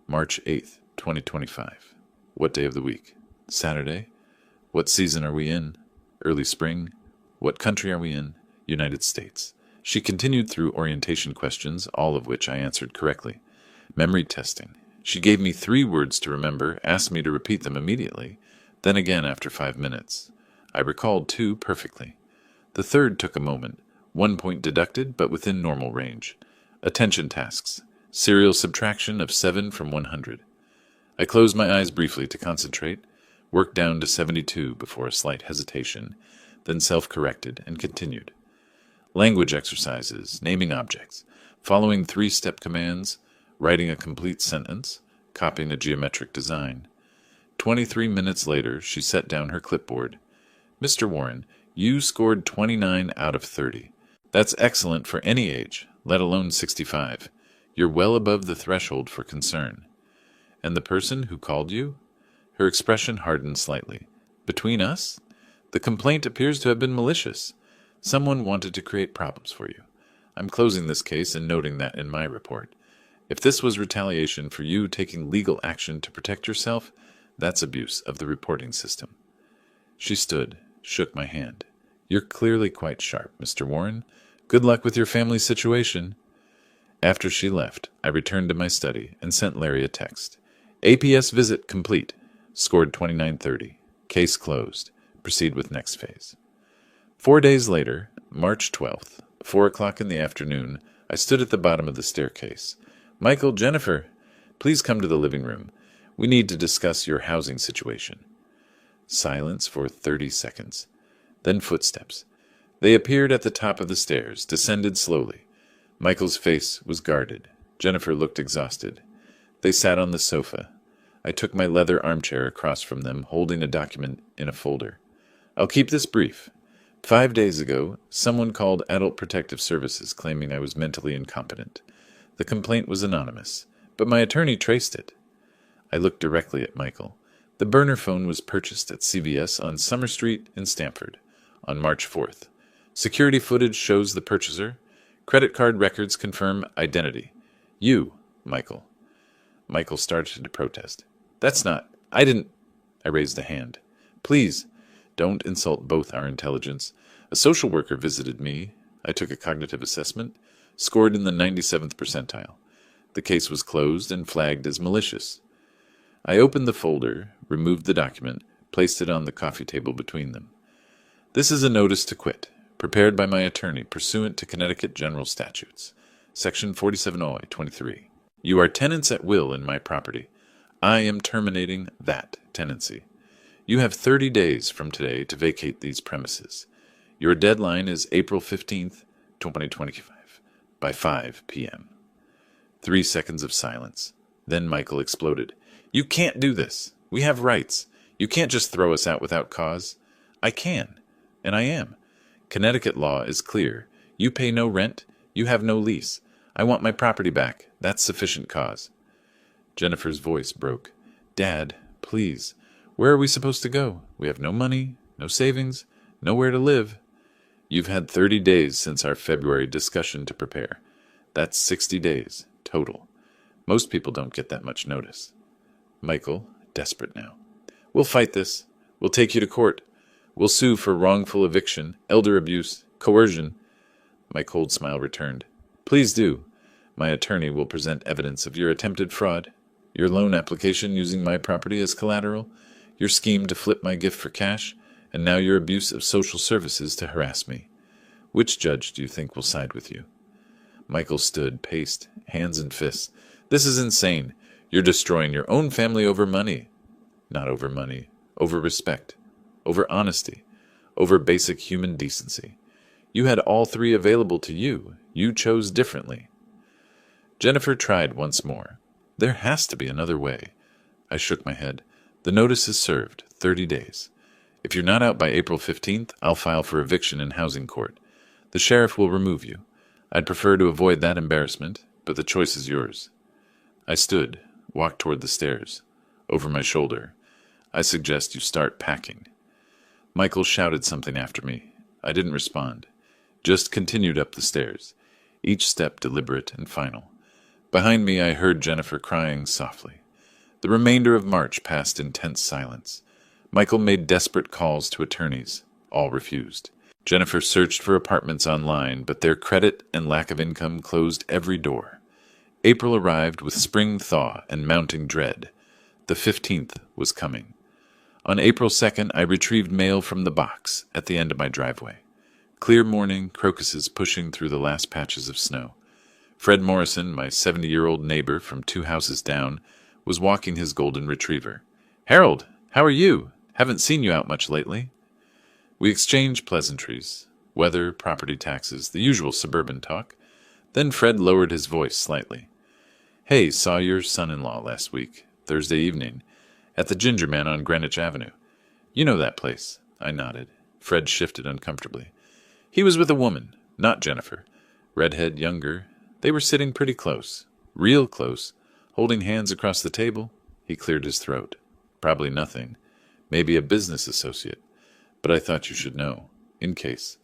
March 8th, 2025. What day of the week? Saturday. What season are we in? Early spring. What country are we in? United States. She continued through orientation questions, all of which I answered correctly. Memory testing. She gave me 3 words to remember, asked me to repeat them immediately, then again after 5 minutes. I recalled 2 perfectly. The third took a moment. 1 point deducted, but within normal range. Attention tasks. Serial subtraction of 7 from 100. I closed my eyes briefly to concentrate, worked down to 72 before a slight hesitation, then self-corrected and continued. Language exercises, naming objects, following 3-step commands, writing a complete sentence, copying a geometric design. 23 minutes later, she set down her clipboard. Mr. Warren, You scored 29 out of 30. That's excellent for any age, let alone 65. You're well above the threshold for concern. And the person who called you? Her expression hardened slightly. Between us? The complaint appears to have been malicious. Someone wanted to create problems for you. I'm closing this case and noting that in my report. If this was retaliation for you taking legal action to protect yourself, that's abuse of the reporting system. She stood, shook my hand. You're clearly quite sharp, Mr. Warren. Good luck with your family situation. After she left, I returned to my study and sent Larry a text. APS visit complete. Scored 2930. Case closed. Proceed with next phase. 4 days later, March 12th, 4 o'clock in the afternoon, I stood at the bottom of the staircase. Michael, Jennifer, please come to the living room. We need to discuss your housing situation. Silence for 30 seconds. Then footsteps. They appeared at the top of the stairs, descended slowly. Michael's face was guarded. Jennifer looked exhausted. They sat on the sofa. I took my leather armchair across from them, holding a document in a folder. I'll keep this brief. 5 days ago, someone called Adult Protective Services claiming I was mentally incompetent. The complaint was anonymous, but my attorney traced it. I looked directly at Michael. The burner phone was purchased at CVS on Summer Street in Stamford on March 4th. Security footage shows the purchaser. Credit card records confirm identity. You, Michael. Michael started to protest. I didn't. I raised a hand. Please, don't insult both our intelligence. A social worker visited me. I took a cognitive assessment, scored in the 97th percentile. The case was closed and flagged as malicious. I opened the folder, removed the document, placed it on the coffee table between them. This is a notice to quit, prepared by my attorney pursuant to Connecticut General Statutes, Section 47(oi)(23). You are tenants at will in my property. I am terminating that tenancy. You have 30 days from today to vacate these premises. Your deadline is April 15th, 2025, by 5 p.m. 3 seconds of silence. Then Michael exploded. You can't do this. We have rights. You can't just throw us out without cause. I can, and I am. Connecticut law is clear. You pay no rent. You have no lease. I want my property back. That's sufficient cause. Jennifer's voice broke. Dad, please. Where are we supposed to go? We have no money, no savings, nowhere to live. You've had 30 days since our February discussion to prepare. That's 60 days, total. Most people don't get that much notice. Michael, desperate now. We'll fight this. We'll take you to court. We'll sue for wrongful eviction, elder abuse, coercion. My cold smile returned. Please do. My attorney will present evidence of your attempted fraud, your loan application using my property as collateral, your scheme to flip my gift for cash, and now your abuse of social services to harass me. Which judge do you think will side with you? Michael stood, paced, hands and fists. This is insane. You're destroying your own family over money. Not over money. Over respect. Over honesty. Over basic human decency. You had all three available to you. You chose differently. Jennifer tried once more. There has to be another way. I shook my head. The notice is served, 30 days. If you're not out by April 15th, I'll file for eviction in housing court. The sheriff will remove you. I'd prefer to avoid that embarrassment, but the choice is yours. I stood, walked toward the stairs. Over my shoulder. I suggest you start packing. Michael shouted something after me. I didn't respond. Just continued up the stairs, each step deliberate and final. Behind me I heard Jennifer crying softly. The remainder of March passed in tense silence. Michael made desperate calls to attorneys. All refused. Jennifer searched for apartments online, but their credit and lack of income closed every door. April arrived with spring thaw and mounting dread. The 15th was coming. On April 2nd, I retrieved mail from the box at the end of my driveway. Clear morning, crocuses pushing through the last patches of snow. Fred Morrison, my 70-year-old neighbor from 2 houses down, was walking his golden retriever. Harold, how are you? Haven't seen you out much lately. We exchanged pleasantries, weather, property taxes, the usual suburban talk. Then Fred lowered his voice slightly. Hey, saw your son-in-law last week, Thursday evening, at the Ginger Man on Greenwich Avenue. You know that place. I nodded. Fred shifted uncomfortably. He was with a woman, not Jennifer. Redhead, younger. They were sitting pretty close. Real close. Holding hands across the table. He cleared his throat. Probably nothing. Maybe a business associate. But I thought you should know. In case.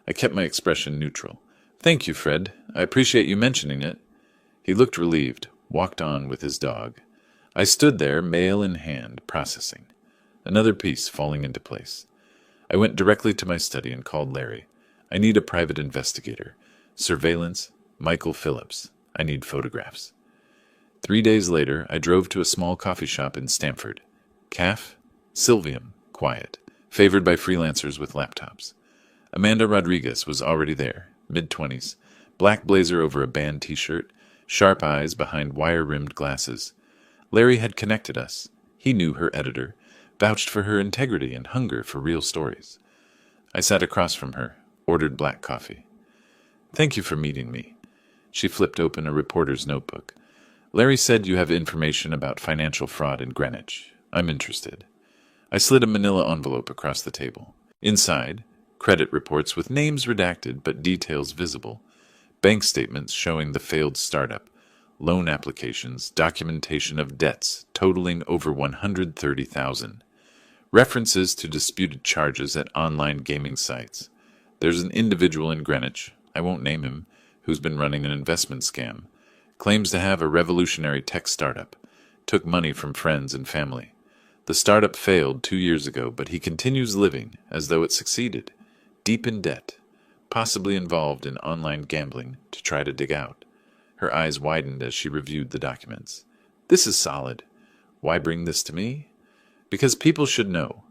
I kept my expression neutral. Thank you, Fred. I appreciate you mentioning it. He looked relieved, walked on with his dog. I stood there, mail in hand, processing. Another piece falling into place. I went directly to my study and called Larry. I need a private investigator. Surveillance, Michael Phillips. I need photographs. 3 days later, I drove to a small coffee shop in Stamford. Caf, Sylvium, quiet, favored by freelancers with laptops. Amanda Rodriguez was already there, mid-20s, black blazer over a band t-shirt, sharp eyes behind wire-rimmed glasses. Larry had connected us. He knew her editor, vouched for her integrity and hunger for real stories. I sat across from her, ordered black coffee. Thank you for meeting me. She flipped open a reporter's notebook. Larry said you have information about financial fraud in Greenwich. I'm interested. I slid a manila envelope across the table. Inside, credit reports with names redacted but details visible, bank statements showing the failed startup, loan applications, documentation of debts totaling over $130,000, references to disputed charges at online gaming sites. There's an individual in Greenwich, I won't name him, who's been running an investment scam, claims to have a revolutionary tech startup, took money from friends and family. The startup failed 2 years ago, but he continues living as though it succeeded, deep in debt, possibly involved in online gambling to try to dig out. Her eyes widened as she reviewed the documents. This is solid. Why bring this to me? Because people should know,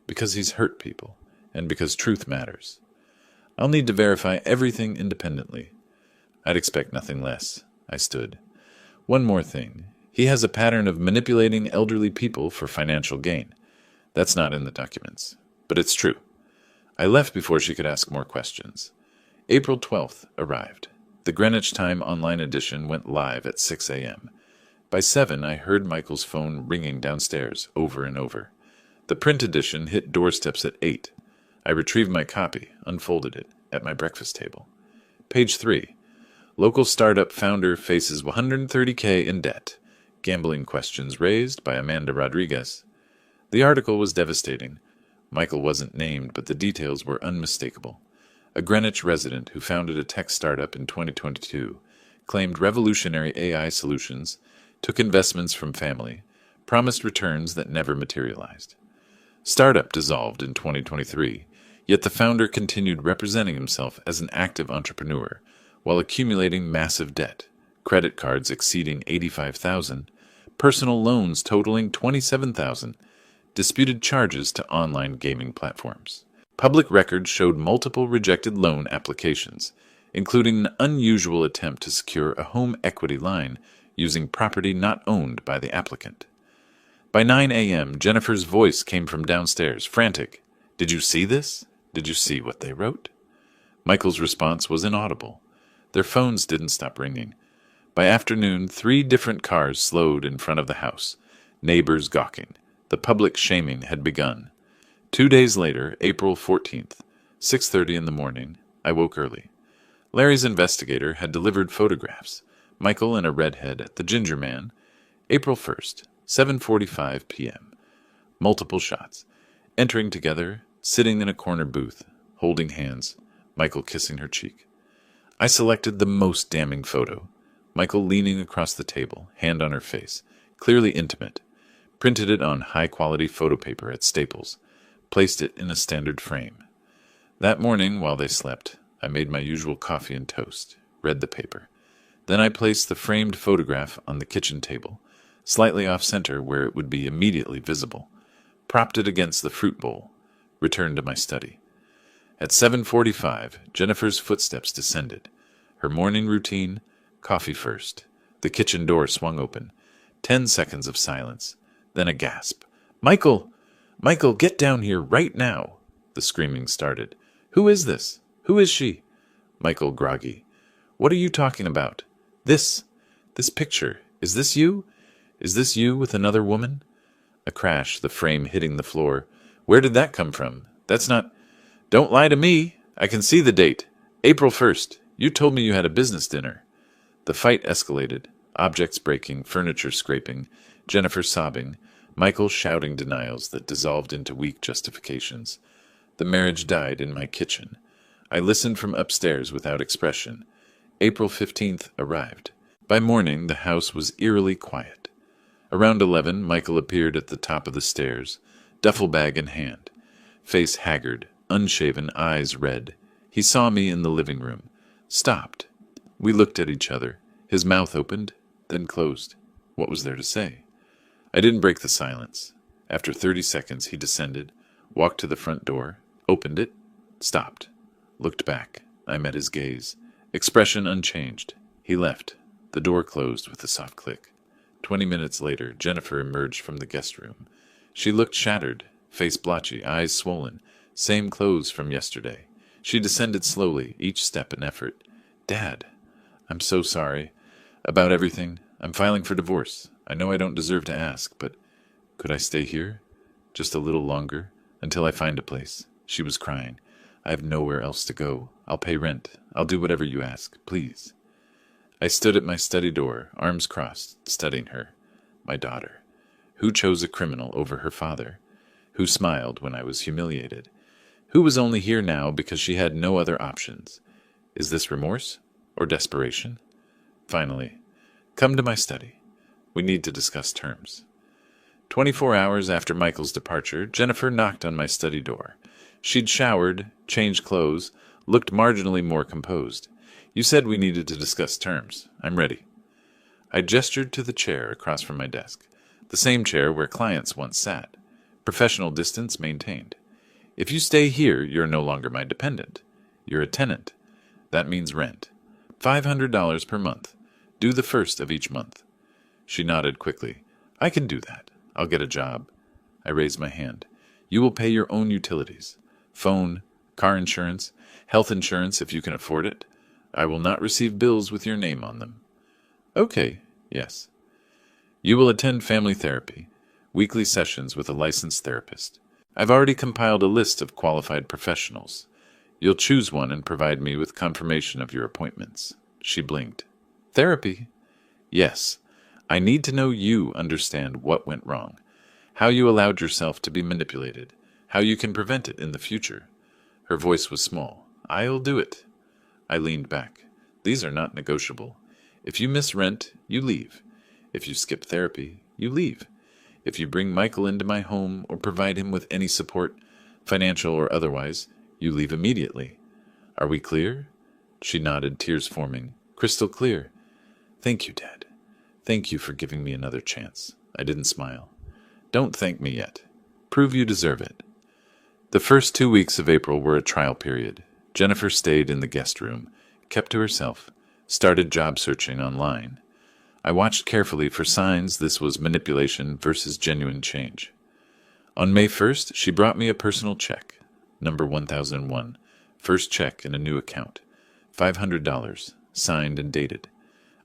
because he's hurt people, and because truth matters. I'll need to verify everything independently. I'd expect nothing less. I stood. One more thing. He has a pattern of manipulating elderly people for financial gain. That's not in the documents, but it's true. I left before she could ask more questions. April 12th arrived. The Greenwich Time online edition went live at 6 a.m. By 7, I heard Michael's phone ringing downstairs over and over. The print edition hit doorsteps at 8. I retrieved my copy, unfolded it, at my breakfast table. Page 3. Local startup founder faces $130K in debt. Gambling questions raised by Amanda Rodriguez. The article was devastating. Michael wasn't named, but the details were unmistakable. A Greenwich resident who founded a tech startup in 2022, claimed revolutionary AI solutions, took investments from family, promised returns that never materialized. Startup dissolved in 2023, yet the founder continued representing himself as an active entrepreneur while accumulating massive debt, credit cards exceeding $85,000, personal loans totaling $27,000, disputed charges to online gaming platforms. Public records showed multiple rejected loan applications, including an unusual attempt to secure a home equity line using property not owned by the applicant. By 9 a.m., Jennifer's voice came from downstairs, frantic. Did you see this? Did you see what they wrote? Michael's response was inaudible. Their phones didn't stop ringing. By afternoon, 3 different cars slowed in front of the house, neighbors gawking. The public shaming had begun. 2 days later, April 14th, 6:30 in the morning, I woke early. Larry's investigator had delivered photographs. Michael and a redhead at the Ginger Man. April 1st, 7:45 p.m. Multiple shots. Entering together, sitting in a corner booth, holding hands, Michael kissing her cheek. I selected the most damning photo. Michael leaning across the table, hand on her face, clearly intimate. Printed it on high-quality photo paper at Staples. Placed it in a standard frame. That morning, while they slept, I made my usual coffee and toast, read the paper. Then I placed the framed photograph on the kitchen table, slightly off-center where it would be immediately visible, propped it against the fruit bowl, returned to my study. At 7:45, Jennifer's footsteps descended. Her morning routine, coffee first. The kitchen door swung open. 10 seconds of silence, then a gasp. Michael! Michael, get down here right now! The screaming started. Who is this? Who is she? Michael groggy. What are you talking about? This picture. Is this you? Is this you with another woman? A crash, the frame hitting the floor. Where did that come from? That's not... Don't lie to me. I can see the date. April 1st. You told me you had a business dinner. The fight escalated. Objects breaking, furniture scraping, Jennifer sobbing, Michael shouting denials that dissolved into weak justifications. The marriage died in my kitchen. I listened from upstairs without expression. April 15th arrived. By morning, the house was eerily quiet. Around 11, Michael appeared at the top of the stairs, duffel bag in hand. Face haggard, unshaven, eyes red. He saw me in the living room. Stopped. We looked at each other. His mouth opened, then closed. What was there to say? I didn't break the silence. After 30 seconds, he descended, walked to the front door, opened it, stopped, looked back. I met his gaze. Expression unchanged. He left. The door closed with a soft click. 20 minutes later, Jennifer emerged from the guest room. She looked shattered, face blotchy, eyes swollen, same clothes from yesterday. She descended slowly, each step an effort. Dad, I'm so sorry. About everything. I'm filing for divorce. I know I don't deserve to ask, but could I stay here? Just a little longer, until I find a place. She was crying. I have nowhere else to go. I'll pay rent. I'll do whatever you ask, please. I stood at my study door, arms crossed, studying her. My daughter. Who chose a criminal over her father? Who smiled when I was humiliated? Who was only here now because she had no other options? Is this remorse or desperation? Finally, come to my study. We need to discuss terms. 24 hours after Michael's departure, Jennifer knocked on my study door. She'd showered, changed clothes, looked marginally more composed. You said we needed to discuss terms. I'm ready. I gestured to the chair across from my desk, the same chair where clients once sat. Professional distance maintained. If you stay here, you're no longer my dependent. You're a tenant. That means rent. $500 per month. Due the first of each month. She nodded quickly. I can do that. I'll get a job. I raised my hand. You will pay your own utilities. Phone, car insurance, health insurance if you can afford it. I will not receive bills with your name on them. Okay, yes. You will attend family therapy, weekly sessions with a licensed therapist. I've already compiled a list of qualified professionals. You'll choose one and provide me with confirmation of your appointments. She blinked. Therapy? Yes. I need to know you understand what went wrong, how you allowed yourself to be manipulated, how you can prevent it in the future. Her voice was small. I'll do it. I leaned back. These are not negotiable. If you miss rent, you leave. If you skip therapy, you leave. If you bring Michael into my home or provide him with any support, financial or otherwise, you leave immediately. Are we clear? She nodded, tears forming. Crystal clear. Thank you, Dad. Thank you for giving me another chance. I didn't smile. Don't thank me yet. Prove you deserve it. The first 2 weeks of April were a trial period. Jennifer stayed in the guest room, kept to herself, started job searching online. I watched carefully for signs this was manipulation versus genuine change. On May 1st, she brought me a personal check, number 1001, first check in a new account, $500, signed and dated.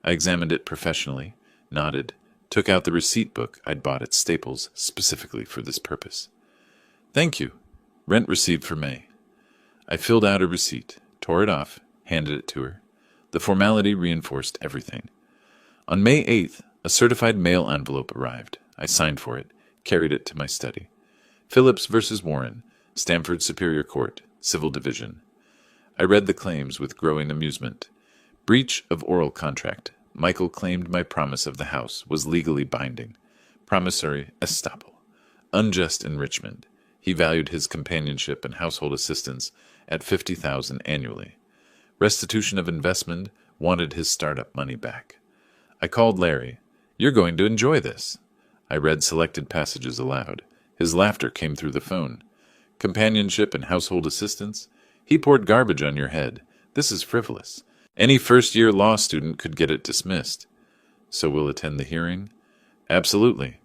I examined it professionally, nodded, took out the receipt book I'd bought at Staples specifically for this purpose. Thank you. Rent received for May. I filled out a receipt, tore it off, handed it to her. The formality reinforced everything. On May 8th, a certified mail envelope arrived. I signed for it, carried it to my study. Phillips versus Warren, Stamford Superior Court, Civil Division. I read the claims with growing amusement. Breach of oral contract. Michael claimed my promise of the house was legally binding. Promissory estoppel. Unjust enrichment. He valued his companionship and household assistance at $50,000 annually. Restitution of investment, wanted his startup money back. I called Larry. You're going to enjoy this. I read selected passages aloud. His laughter came through the phone. Companionship and household assistance? He poured garbage on your head. This is frivolous. Any first-year law student could get it dismissed. So we'll attend the hearing? Absolutely.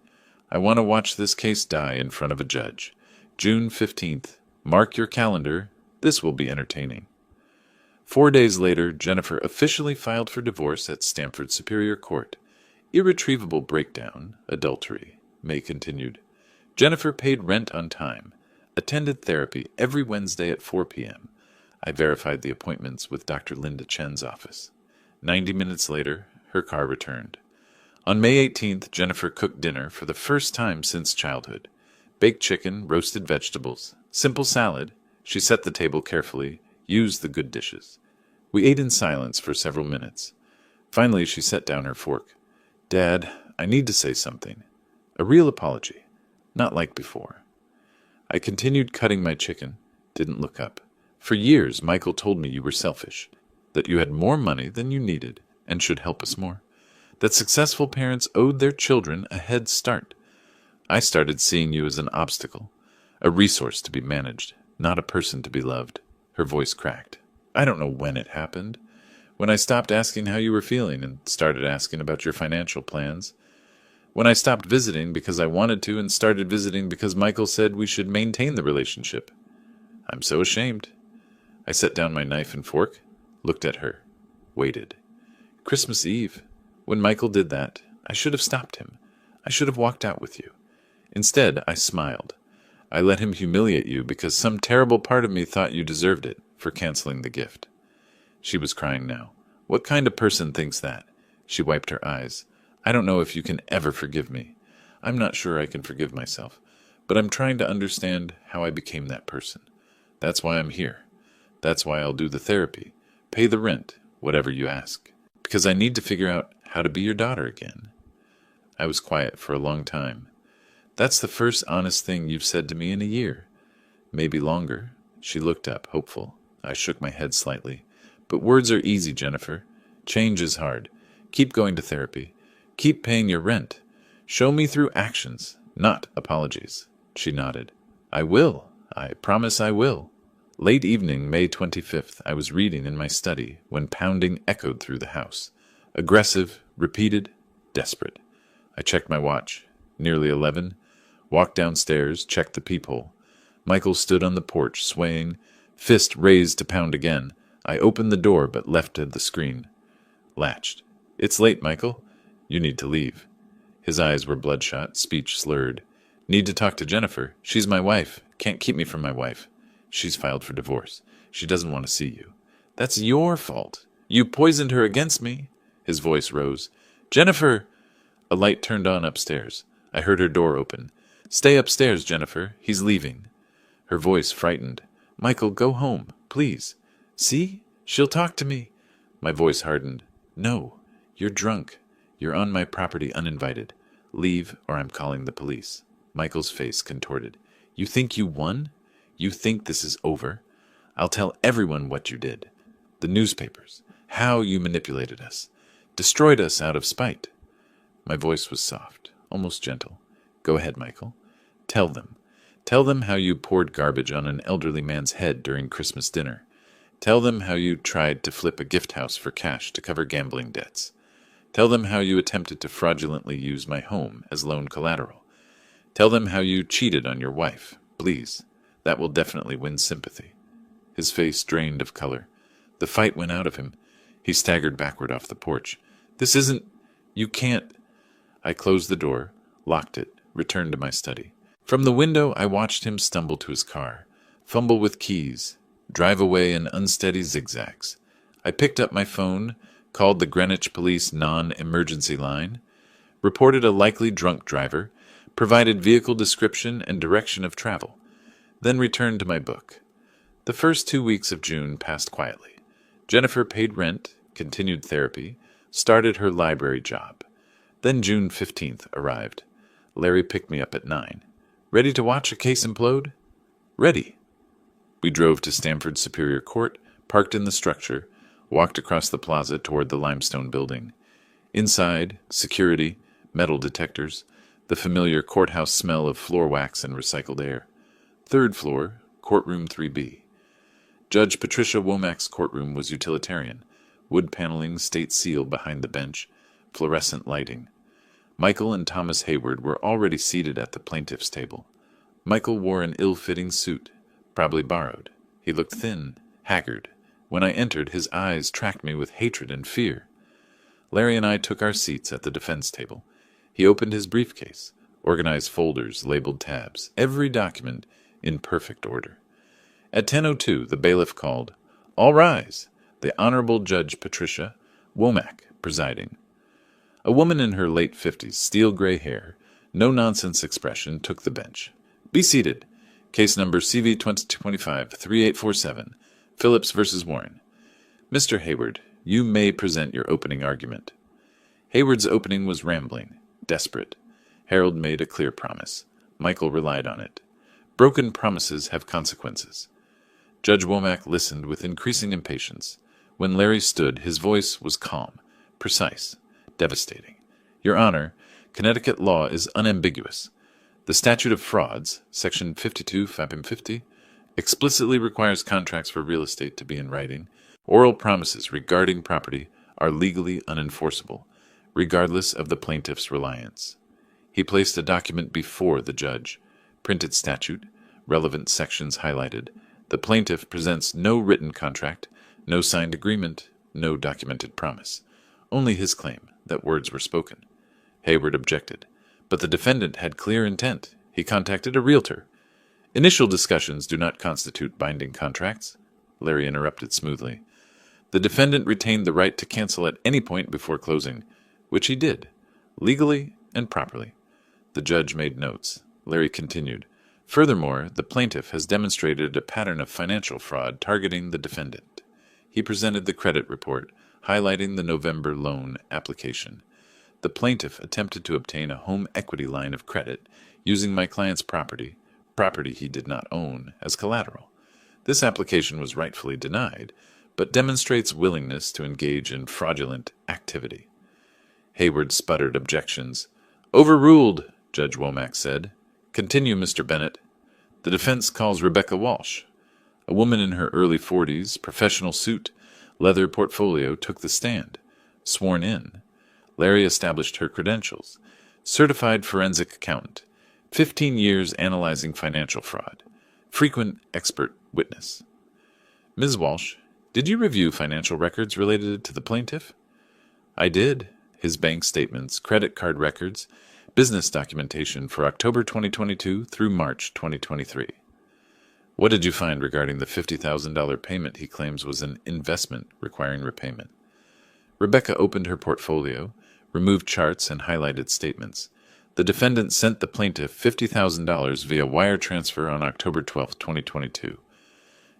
I want to watch this case die in front of a judge. June 15th. Mark your calendar. This will be entertaining. 4 days later, Jennifer officially filed for divorce at Stamford Superior Court. Irretrievable breakdown, adultery. May continued. Jennifer paid rent on time. Attended therapy every Wednesday at 4 p.m. I verified the appointments with Dr. Linda Chen's office. 90 minutes later, her car returned. On May 18th, Jennifer cooked dinner for the first time since childhood. Baked chicken, roasted vegetables, simple salad. She set the table carefully, used the good dishes. We ate in silence for several minutes. Finally, she set down her fork. Dad, I need to say something. A real apology. Not like before. I continued cutting my chicken, didn't look up. For years, Michael told me you were selfish, that you had more money than you needed and should help us more, that successful parents owed their children a head start. I started seeing you as an obstacle, a resource to be managed, not a person to be loved. Her voice cracked. I don't know when it happened. When I stopped asking how you were feeling and started asking about your financial plans. When I stopped visiting because I wanted to and started visiting because Michael said we should maintain the relationship. I'm so ashamed. I set down my knife and fork, looked at her, waited. Christmas Eve. When Michael did that, I should have stopped him. I should have walked out with you. Instead, I smiled. I let him humiliate you because some terrible part of me thought you deserved it for canceling the gift. She was crying now. What kind of person thinks that? She wiped her eyes. I don't know if you can ever forgive me. I'm not sure I can forgive myself, but I'm trying to understand how I became that person. That's why I'm here. That's why I'll do the therapy, pay the rent, whatever you ask. Because I need to figure out how to be your daughter again. I was quiet for a long time. That's the first honest thing you've said to me in a year. Maybe longer. She looked up, hopeful. I shook my head slightly. But words are easy, Jennifer. Change is hard. Keep going to therapy. Keep paying your rent. Show me through actions, not apologies. She nodded. I will. I promise I will. Late evening, May 25th, I was reading in my study when pounding echoed through the house. Aggressive, repeated, desperate. I checked my watch. Nearly 11. Walked downstairs, checked the peephole. Michael stood on the porch, swaying, fist raised to pound again. I opened the door but left the screen. Latched. It's late, Michael. You need to leave. His eyes were bloodshot, speech slurred. Need to talk to Jennifer. She's my wife. Can't keep me from my wife. She's filed for divorce. She doesn't want to see you. That's your fault. You poisoned her against me. His voice rose. Jennifer! A light turned on upstairs. I heard her door open. Stay upstairs, Jennifer. He's leaving. Her voice frightened. Michael, go home, please. See? She'll talk to me. My voice hardened. No. You're drunk. You're on my property uninvited. Leave, or I'm calling the police. Michael's face contorted. You think you won? You think this is over? I'll tell everyone what you did. The newspapers. How you manipulated us. Destroyed us out of spite. My voice was soft, almost gentle. Go ahead, Michael. Tell them. Tell them how you poured garbage on an elderly man's head during Christmas dinner. Tell them how you tried to flip a gift house for cash to cover gambling debts. Tell them how you attempted to fraudulently use my home as loan collateral. Tell them how you cheated on your wife. Please. That will definitely win sympathy. His face drained of color. The fight went out of him. He staggered backward off the porch. This isn't... You can't... I closed the door, locked it, returned to my study. From the window, I watched him stumble to his car, fumble with keys, drive away in unsteady zigzags. I picked up my phone, called the Greenwich Police non-emergency line, reported a likely drunk driver, provided vehicle description and direction of travel, then returned to my book. The first 2 weeks of June passed quietly. Jennifer paid rent, continued therapy, started her library job. Then June 15th arrived. Larry picked me up at 9. Ready to watch a case implode? Ready. We drove to Stamford Superior Court, parked in the structure, walked across the plaza toward the limestone building. Inside, security, metal detectors, the familiar courthouse smell of floor wax and recycled air. Third floor, courtroom 3B. Judge Patricia Womack's courtroom was utilitarian, wood paneling, state seal behind the bench, fluorescent lighting. Michael and Thomas Hayward were already seated at the plaintiff's table. Michael wore an ill-fitting suit, probably borrowed. He looked thin, haggard. When I entered, his eyes tracked me with hatred and fear. Larry and I took our seats at the defense table. He opened his briefcase, organized folders, labeled tabs. Every document, in perfect order. At 10:02, the bailiff called, "All rise!" The Honorable Judge Patricia Womack presiding. A woman in her late 50s, steel-gray hair, no-nonsense expression, took the bench. "Be seated. Case number CV 2025-3847, Phillips v. Warren. Mr. Hayward, you may present your opening argument." Hayward's opening was rambling, desperate. Harold made a clear promise. Michael relied on it. Broken promises have consequences. Judge Womack listened with increasing impatience. When Larry stood, his voice was calm, precise, devastating. "Your Honor, Connecticut law is unambiguous. The statute of frauds, section 52-50, explicitly requires contracts for real estate to be in writing. Oral promises regarding property are legally unenforceable, regardless of the plaintiff's reliance." He placed a document before the judge. Printed statute, relevant sections highlighted. The plaintiff presents no written contract, no signed agreement, no documented promise. Only his claim that words were spoken. Hayward objected, but the defendant had clear intent. He contacted a realtor. "Initial discussions do not constitute binding contracts," Larry interrupted smoothly. "The defendant retained the right to cancel at any point before closing, which he did, legally and properly." The judge made notes. Larry continued, "Furthermore, the plaintiff has demonstrated a pattern of financial fraud targeting the defendant." He presented the credit report, highlighting the November loan application. "The plaintiff attempted to obtain a home equity line of credit using my client's property he did not own, as collateral. This application was rightfully denied, but demonstrates willingness to engage in fraudulent activity." Hayward sputtered objections. "Overruled," Judge Womack said. "Continue, Mr. Bennett." The defense calls Rebecca Walsh. A woman in her early 40s, professional suit, leather portfolio, took the stand. Sworn in. Larry established her credentials. Certified forensic accountant. 15 years analyzing financial fraud. Frequent expert witness. "Ms. Walsh, did you review financial records related to the plaintiff?" "I did. His bank statements, credit card records, business documentation for October 2022 through March 2023. "What did you find regarding the $50,000 payment he claims was an investment requiring repayment?" Rebecca opened her portfolio, removed charts, and highlighted statements. The defendant sent the plaintiff $50,000 via wire transfer on October 12, 2022.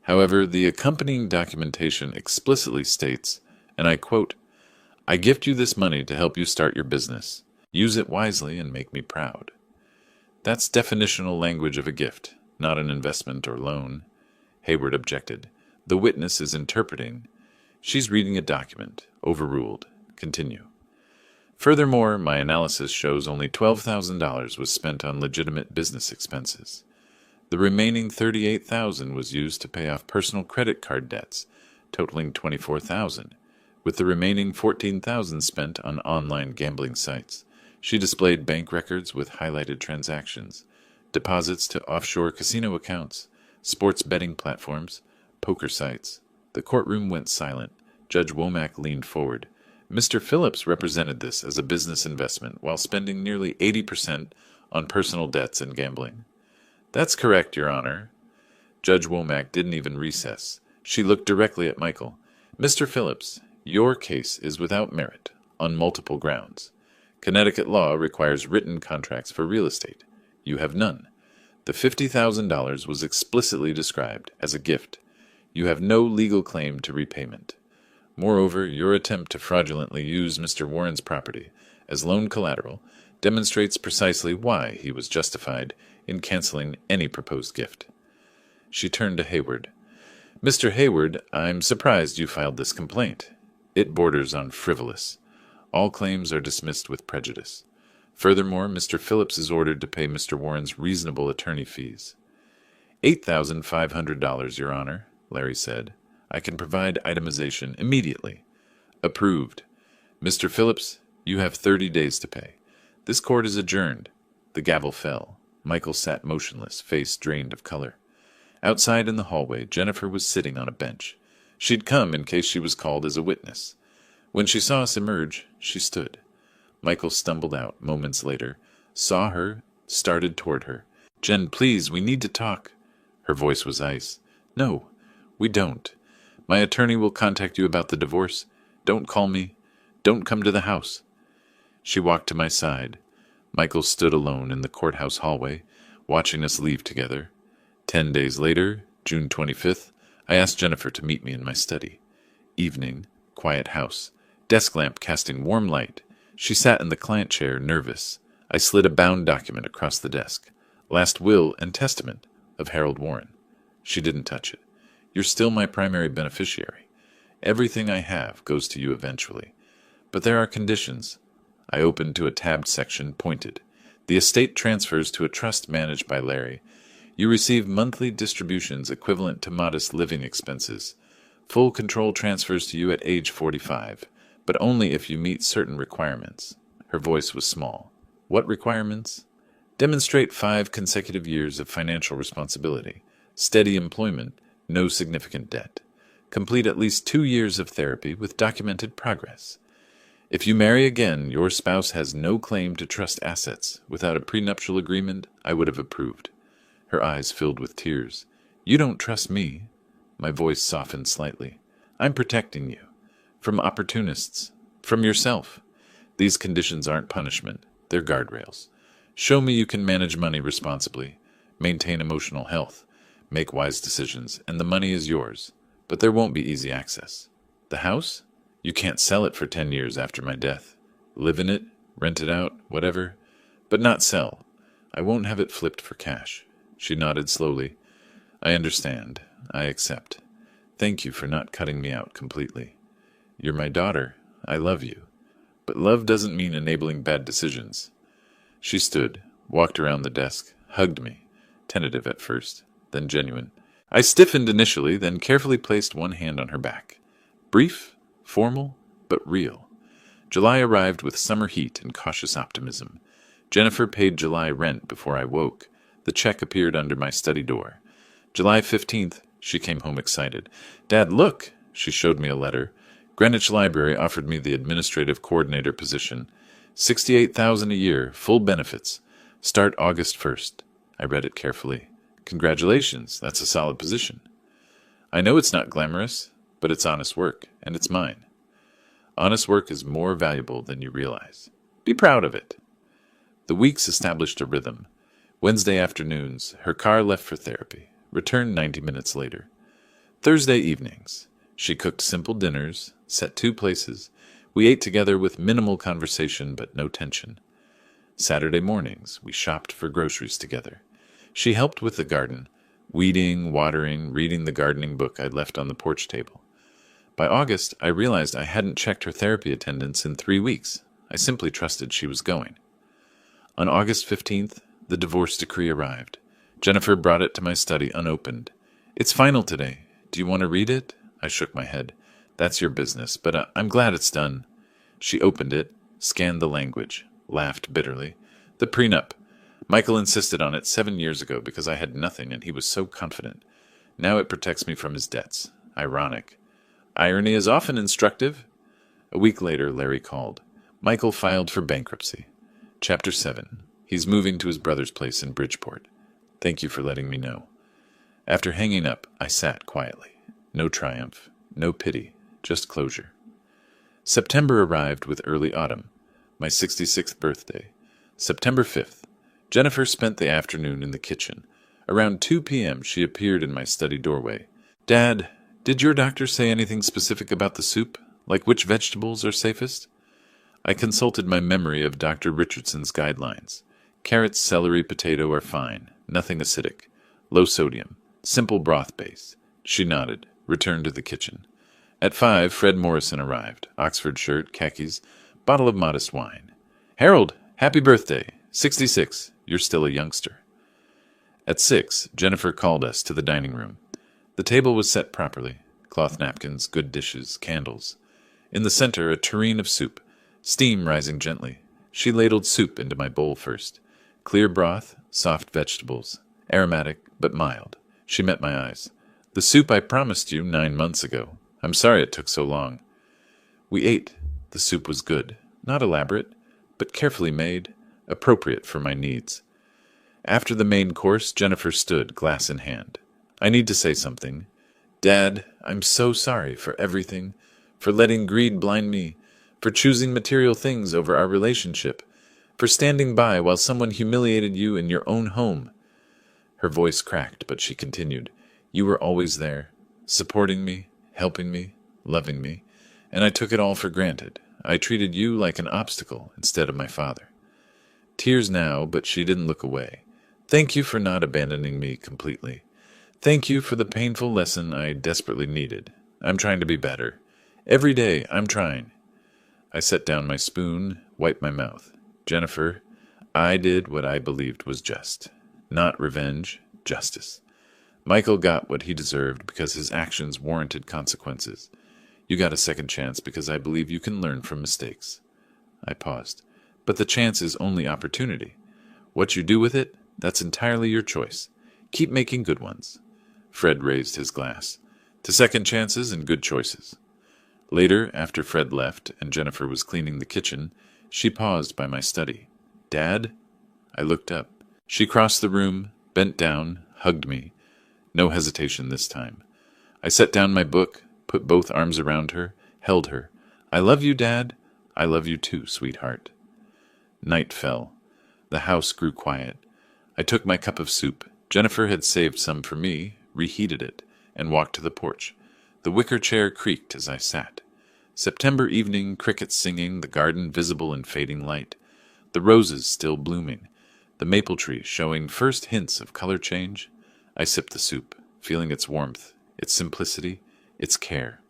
However, the accompanying documentation explicitly states, and I quote, "I gift you this money to help you start your business. Use it wisely and make me proud." That's definitional language of a gift, not an investment or loan. Hayward objected. The witness is interpreting. She's reading a document. Overruled. Continue. "Furthermore, my analysis shows only $12,000 was spent on legitimate business expenses. The remaining $38,000 was used to pay off personal credit card debts, totaling $24,000, with the remaining $14,000 spent on online gambling sites. She displayed bank records with highlighted transactions, deposits to offshore casino accounts, sports betting platforms, poker sites." The courtroom went silent. Judge Womack leaned forward. "Mr. Phillips represented this as a business investment while spending nearly 80% on personal debts and gambling." "That's correct, Your Honor." Judge Womack didn't even recess. She looked directly at Michael. "Mr. Phillips, your case is without merit on multiple grounds. Connecticut law requires written contracts for real estate. You have none. The $50,000 was explicitly described as a gift. You have no legal claim to repayment. Moreover, your attempt to fraudulently use Mr. Warren's property as loan collateral demonstrates precisely why he was justified in canceling any proposed gift." She turned to Hayward. "Mr. Hayward, I'm surprised you filed this complaint. It borders on frivolous. All claims are dismissed with prejudice. Furthermore, Mr. Phillips is ordered to pay Mr. Warren's reasonable attorney fees." $8,500, Your Honor," Larry said. "I can provide itemization immediately." "Approved. Mr. Phillips, you have 30 days to pay. This court is adjourned." The gavel fell. Michael sat motionless, face drained of color. Outside in the hallway, Jennifer was sitting on a bench. She'd come in case she was called as a witness. When she saw us emerge, she stood. Michael stumbled out moments later, saw her, started toward her. "Jen, please, we need to talk." Her voice was ice. "No, we don't. My attorney will contact you about the divorce. Don't call me. Don't come to the house." She walked to my side. Michael stood alone in the courthouse hallway, watching us leave together. 10 days later, June 25th, I asked Jennifer to meet me in my study. Evening, quiet house, desk lamp casting warm light. She sat in the client chair, nervous. I slid a bound document across the desk. Last will and testament of Harold Warren. She didn't touch it. "You're still my primary beneficiary. Everything I have goes to you eventually. But there are conditions." I opened to a tabbed section, pointed. "The estate transfers to a trust managed by Larry. You receive monthly distributions equivalent to modest living expenses. Full control transfers to you at age 45, but only if you meet certain requirements." Her voice was small. "What requirements?" "Demonstrate 5 consecutive years of financial responsibility, steady employment, no significant debt. Complete at least 2 years of therapy with documented progress. If you marry again, your spouse has no claim to trust assets. Without a prenuptial agreement, I would have approved." Her eyes filled with tears. "You don't trust me." My voice softened slightly. "I'm protecting you. From opportunists. From yourself. These conditions aren't punishment. They're guardrails. Show me you can manage money responsibly, maintain emotional health, make wise decisions, and the money is yours. But there won't be easy access. The house? You can't sell it for 10 years after my death. Live in it, rent it out, whatever. But not sell. I won't have it flipped for cash." She nodded slowly. "I understand. I accept. Thank you for not cutting me out completely. You're my daughter. I love you. But love doesn't mean enabling bad decisions." She stood, walked around the desk, hugged me, tentative at first, then genuine. I stiffened initially, then carefully placed one hand on her back. Brief, formal, but real. July arrived with summer heat and cautious optimism. Jennifer paid July rent before I woke. The check appeared under my study door. July 15th, she came home excited. "Dad, look!" She showed me a letter. Greenwich Library offered me the administrative coordinator position. $68,000 a year, full benefits. Start August 1st. I read it carefully. "Congratulations, that's a solid position." "I know it's not glamorous, but it's honest work, and it's mine." Honest work is more valuable than you realize. Be proud of it. The weeks established a rhythm. Wednesday afternoons, her car left for therapy, returned 90 minutes later. Thursday evenings, she cooked simple dinners, set 2 places. We ate together with minimal conversation but no tension. Saturday mornings, we shopped for groceries together. She helped with the garden, weeding, watering, reading the gardening book I'd left on the porch table. By August, I realized I hadn't checked her therapy attendance in 3 weeks. I simply trusted she was going. On August 15th, the divorce decree arrived. Jennifer brought it to my study unopened. "It's final today. Do you want to read it?" I shook my head. "That's your business, but I'm glad it's done." She opened it, scanned the language, laughed bitterly. "The prenup. Michael insisted on it 7 years ago because I had nothing and he was so confident. Now it protects me from his debts. Ironic. Irony is often instructive." A week later, Larry called. Michael filed for bankruptcy. Chapter 7. He's moving to his brother's place in Bridgeport. Thank you for letting me know. After hanging up, I sat quietly. No triumph, no pity, just closure. September arrived with early autumn, my 66th birthday. September 5th. Jennifer spent the afternoon in the kitchen. Around 2 p.m. she appeared in my study doorway. "Dad, did your doctor say anything specific about the soup? Like which vegetables are safest?" I consulted my memory of Dr. Richardson's guidelines. Carrots, celery, potato are fine, nothing acidic. Low sodium, simple broth base. She nodded, returned to the kitchen. At 5, Fred Morrison arrived, Oxford shirt, khakis, bottle of modest wine. "Harold, happy birthday. 66, you're still a youngster." At 6, Jennifer called us to the dining room. The table was set properly, cloth napkins, good dishes, candles. In the center, a tureen of soup, steam rising gently. She ladled soup into my bowl first. Clear broth, soft vegetables, aromatic but mild. She met my eyes. "The soup I promised you 9 months ago. I'm sorry it took so long." We ate. The soup was good, not elaborate, but carefully made, appropriate for my needs. After the main course, Jennifer stood, glass in hand. I need to say something. Dad, I'm so sorry for everything, for letting greed blind me, for choosing material things over our relationship, for standing by while someone humiliated you in your own home. Her voice cracked, but she continued. You were always there, supporting me, helping me, loving me, and I took it all for granted. I treated you like an obstacle instead of my father. Tears now, but she didn't look away. Thank you for not abandoning me completely. Thank you for the painful lesson I desperately needed. I'm trying to be better. Every day, I'm trying. I set down my spoon, wiped my mouth. Jennifer, I did what I believed was just. Not revenge, justice. Michael got what he deserved because his actions warranted consequences. You got a second chance because I believe you can learn from mistakes. I paused. But the chance is only opportunity. What you do with it, that's entirely your choice. Keep making good ones. Fred raised his glass. To second chances and good choices. Later, after Fred left and Jennifer was cleaning the kitchen, she paused by my study. Dad? I looked up. She crossed the room, bent down, hugged me. No hesitation this time. I set down my book, put both arms around her, held her. I love you, Dad. I love you too, sweetheart. Night fell. The house grew quiet. I took my cup of soup. Jennifer had saved some for me, reheated it, and walked to the porch. The wicker chair creaked as I sat. September evening, crickets singing, the garden visible in fading light. The roses still blooming. The maple tree showing first hints of color change. I sipped the soup, feeling its warmth, its simplicity, its care.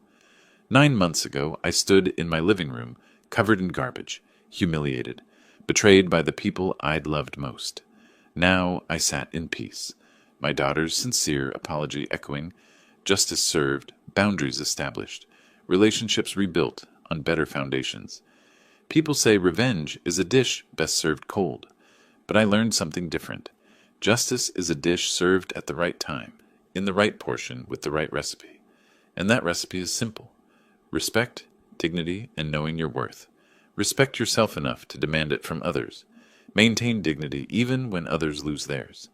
9 months ago, I stood in my living room, covered in garbage, humiliated, betrayed by the people I'd loved most. Now I sat in peace, my daughter's sincere apology echoing, justice served, boundaries established, relationships rebuilt on better foundations. People say revenge is a dish best served cold, but I learned something different. Justice is a dish served at the right time, in the right portion with the right recipe. And that recipe is simple. Respect, dignity, and knowing your worth. Respect yourself enough to demand it from others. Maintain dignity even when others lose theirs.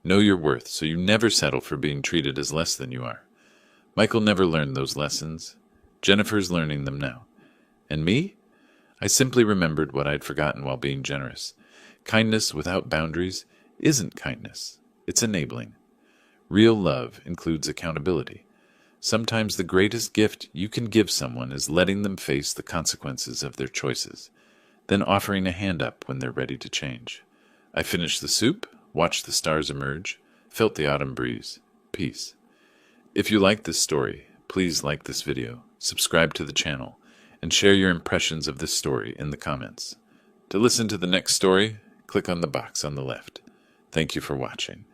Know your worth so you never settle for being treated as less than you are. Michael never learned those lessons. Jennifer's learning them now. And me? I simply remembered what I'd forgotten while being generous. Kindness without boundaries isn't kindness. It's enabling. Real love includes accountability. Sometimes the greatest gift you can give someone is letting them face the consequences of their choices, then offering a hand up when they're ready to change. I finished the soup, watched the stars emerge, felt the autumn breeze. Peace. If you like this story, please like this video, subscribe to the channel, and share your impressions of this story in the comments. To listen to the next story, click on the box on the left. Thank you for watching.